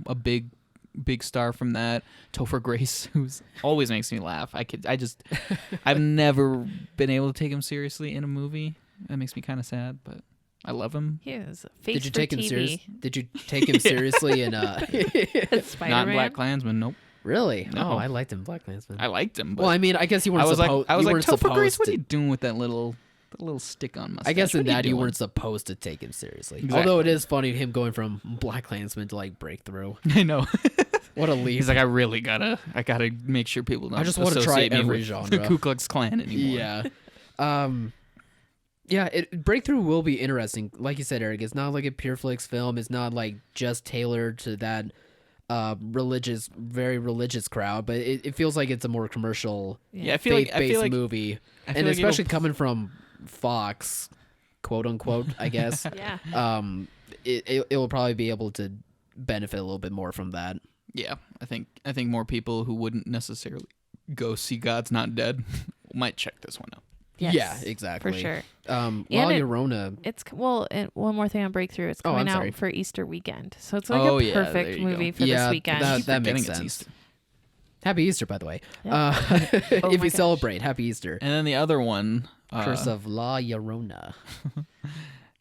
a big star from that. Topher Grace, who's always makes me laugh. I've never been able to take him seriously in a movie. That makes me kind of sad, but I love him. he is a face Did you for take him TV. serious? Did you take him seriously in Spider-Man. Not in Black Klansman, nope. Really? No. Oh, I liked him in Black Klansman. I liked him, but Well, I mean, I guess you weren't I was supposed. like, you weren't Topher Grace, supposed what are to. you doing with that little stick-on mustache? I guess in What are that you doing? weren't supposed to take him seriously. Exactly. Although it is funny him going from Black Klansman to like Breakthrough. I know. What a leap! He's like, I gotta make sure people don't I just want to try associate me every with genre. the Ku Klux Klan anymore. Yeah. Yeah, Breakthrough will be interesting. Like you said, Eric, it's not like a pure flicks film. It's not like just tailored to that very religious crowd, but it feels like it's a more commercial, Yeah, I feel like faith-based movie. I feel And like especially it'll- coming from Fox, quote unquote, I guess. Yeah. It will probably be able to benefit a little bit more from that. Yeah, I think more people who wouldn't necessarily go see God's Not Dead might check this one out. Yes, Yeah, exactly. For sure. La And it- Llorona. It's and one more thing on Breakthrough. It's Oh, I'm coming sorry. out for Easter weekend, so it's like Oh, a yeah, there perfect you go. movie for Yeah, this weekend. that Forgetting makes it's sense. Easter. Happy Easter, by the way. Yeah. If my you gosh. celebrate, Happy Easter. And then the other one, Curse of La Llorona.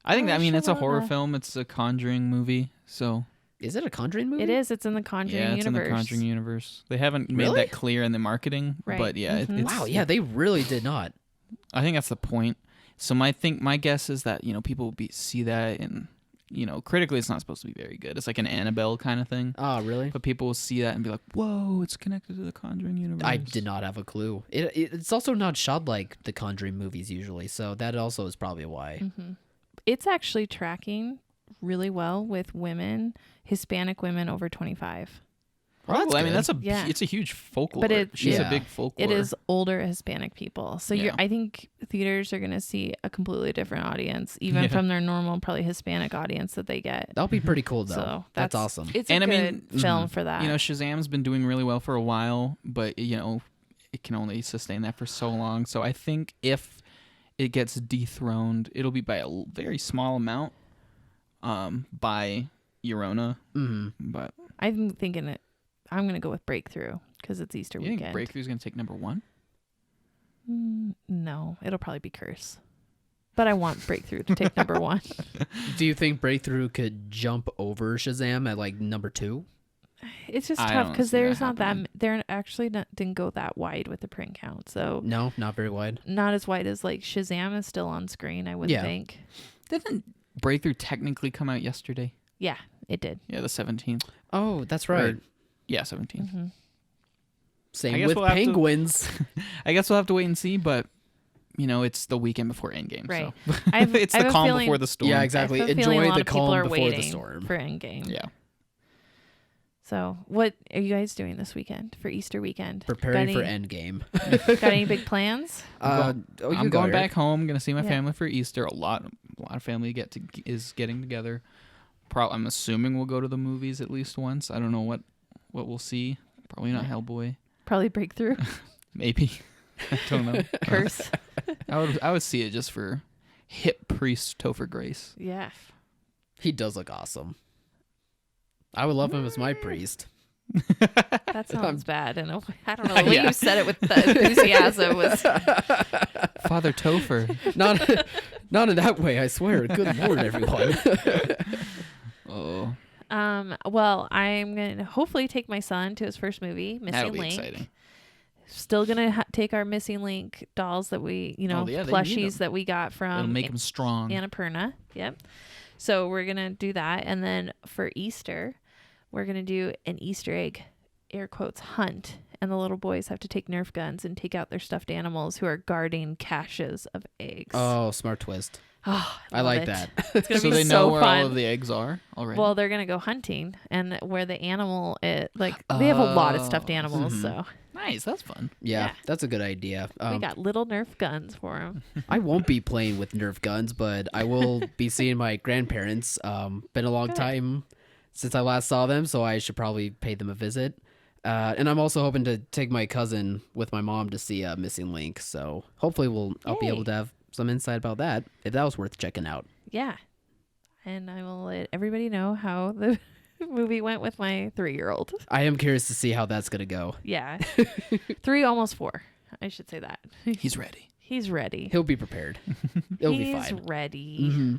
I think it's a horror Sharona. film. It's a Conjuring movie, so Is it a Conjuring movie? It is. It's in the Conjuring yeah, it's universe. in the Conjuring universe. They haven't made Really? that clear in the marketing, Right. but yeah, Mhm. it's, Wow, yeah, they really did not. I think that's the point. So my guess is that people will see that and critically it's not supposed to be very good. It's like an Annabelle kind of thing. Oh, really? But people will see that and be like, "Whoa, it's connected to the Conjuring universe." I did not have a clue. It's also not shot like the Conjuring movies usually, so that also is probably why. Mm-hmm. It's actually tracking really well with women, Hispanic women over 25. Well, that's I mean, good. it's a huge folklore. But She's yeah. a big folklore. It is older Hispanic people. So Yeah. I think theaters are going to see a completely different audience, even from their normal, probably Hispanic audience that they get. That'll be pretty cool, though. So that's awesome. It's a And I good mean, film for that. You know, Shazam's been doing really well for a while, but you know, it can only sustain that for so long. So I think if it gets dethroned, it'll be by a very small amount, by Llorona. Mm-hmm. But I'm thinking I'm going to go with Breakthrough because it's Easter you weekend. think Breakthrough's gonna take number 1? No, it'll probably be Curse. But I want Breakthrough to take number 1. Do you think Breakthrough could jump over Shazam at like number 2? It's just I tough don't because see that there's not that. happening. They're actually didn't go that wide with the print count, so No, not very wide. not as wide as like Shazam is still on screen. I would Yeah. think. Didn't Breakthrough technically come out yesterday? Yeah, it did. Yeah, the 17th. Oh, that's right. Yeah, 17th. Mm-hmm. I Same guess with we'll have to- Penguins. I guess we'll have to wait and see, but you know, it's the weekend before Endgame, Right. so I it's have the a calm feeling- before the storm. Yeah, I exactly. have a feeling a Enjoy lot the of people calm are before the waiting storm. for Endgame. Yeah. So, what are you guys doing this weekend for Easter weekend? Preparing for got Endgame. got any big plans? I'm you going go, back Erik. home. Gonna see my Yeah. family for Easter. A lot of family is getting together. I'm assuming we'll go to the movies at least once. I don't know what we'll see. Probably not Hellboy. Probably Breakthrough. Maybe. I don't know. Curse. I would see it just for hip priest Topher Grace. Yeah. He does look awesome. I would love him as my priest. That sounds bad. And I don't know. The way Yeah. you said it with the enthusiasm was. Father Topher. Not in that way, I swear. Good Lord, everyone. Oh, Well, I'm gonna hopefully take my son to his first movie, Missing that'll be Link. exciting. Still gonna take our Missing Link dolls that we, yeah, they need plushies 'em. that we got It'll from make them strong. Annapurna. Yep. So we're gonna do that, and then for Easter, we're gonna do an Easter egg, air quotes, hunt, and the little boys have to take Nerf guns and take out their stuffed animals who are guarding caches of eggs. Oh, smart twist. Oh, I like love it. that. It's gonna So be they so know where fun. all of the eggs are already. Well, they're gonna go hunting, and where the animal, they have a lot of stuffed animals, so nice. That's fun. Yeah, Yeah. that's a good idea. we got little Nerf guns for them. I won't be playing with Nerf guns, but I will be seeing my grandparents. Been a long Good. time since I last saw them, so I should probably pay them a visit. And I'm also hoping to take my cousin with my mom to see Missing Link. So hopefully I'll be Yay. able to have some insight about that if that was worth checking out. Yeah, and I will let everybody know how the movie went with my 3-year-old. I am curious to see how that's gonna go. Yeah, 3, almost 4. I should say that. He's ready. He's ready. He'll be prepared. It'll be He's fine. ready. Mm-hmm.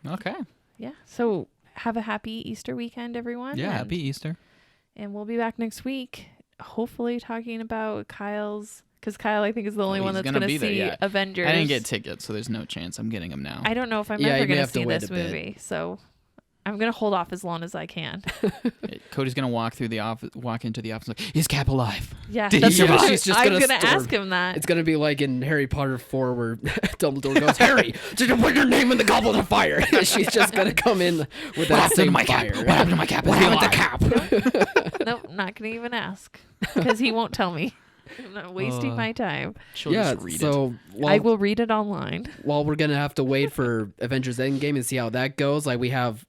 Okay. Yeah. So have a happy Easter weekend, everyone. Yeah. and, Happy Easter. And we'll be back next week, hopefully talking about Kyle's. Because Kyle, I think, is the only Oh, one he's that's gonna going to be there, see yeah. Avengers. I didn't get tickets, so there's no chance I'm getting them now. I don't know if I'm Yeah, ever you may going to have to see wait this a bit. movie, so I'm going to hold off as long as I can. Cody's gonna walk into the office like, "Is Cap alive?" Yeah, Did that's he what survive? She's just I'm gonna going to storm. ask him that. It's gonna be like in Harry Potter 4 where Dumbledore goes, "Harry, did you put your name in the Goblet of Fire?" She's just gonna come in with that happened to same my cap? fire. What happened to my cap? What Is he happened to alive? Cap? Nope, not going to even ask because he won't tell me. I'm not wasting my time. She'll Yeah, just read it. so I will read it online. while we're gonna have to wait for Avengers Endgame and see how that goes, like we have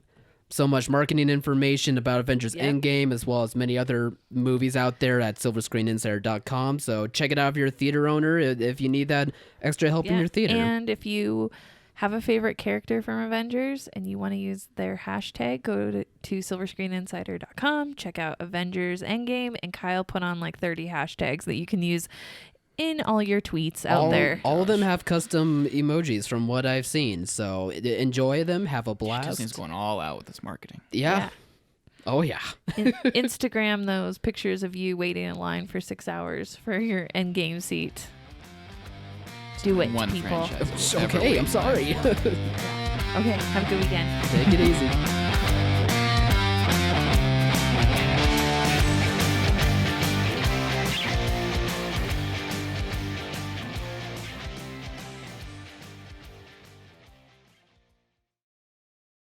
so much marketing information about Avengers Yep. Endgame as well as many other movies out there at silverscreeninsider.com. So check it out if you're a theater owner, if you need that extra help in your theater. And if you have a favorite character from Avengers and you want to use their hashtag, go to silverscreeninsider.com, check out Avengers Endgame, and Kyle put on like 30 hashtags that you can use in all your tweets out there. All of them have custom emojis from what I've seen. So enjoy them, have a blast. Disney's going all out with this marketing. Yeah. Oh yeah. Instagram those pictures of you waiting in line for 6 hours for your Endgame seat. Do it, One people. franchise. will ever Okay, wait. I'm sorry. Okay, have a good weekend. Take it easy.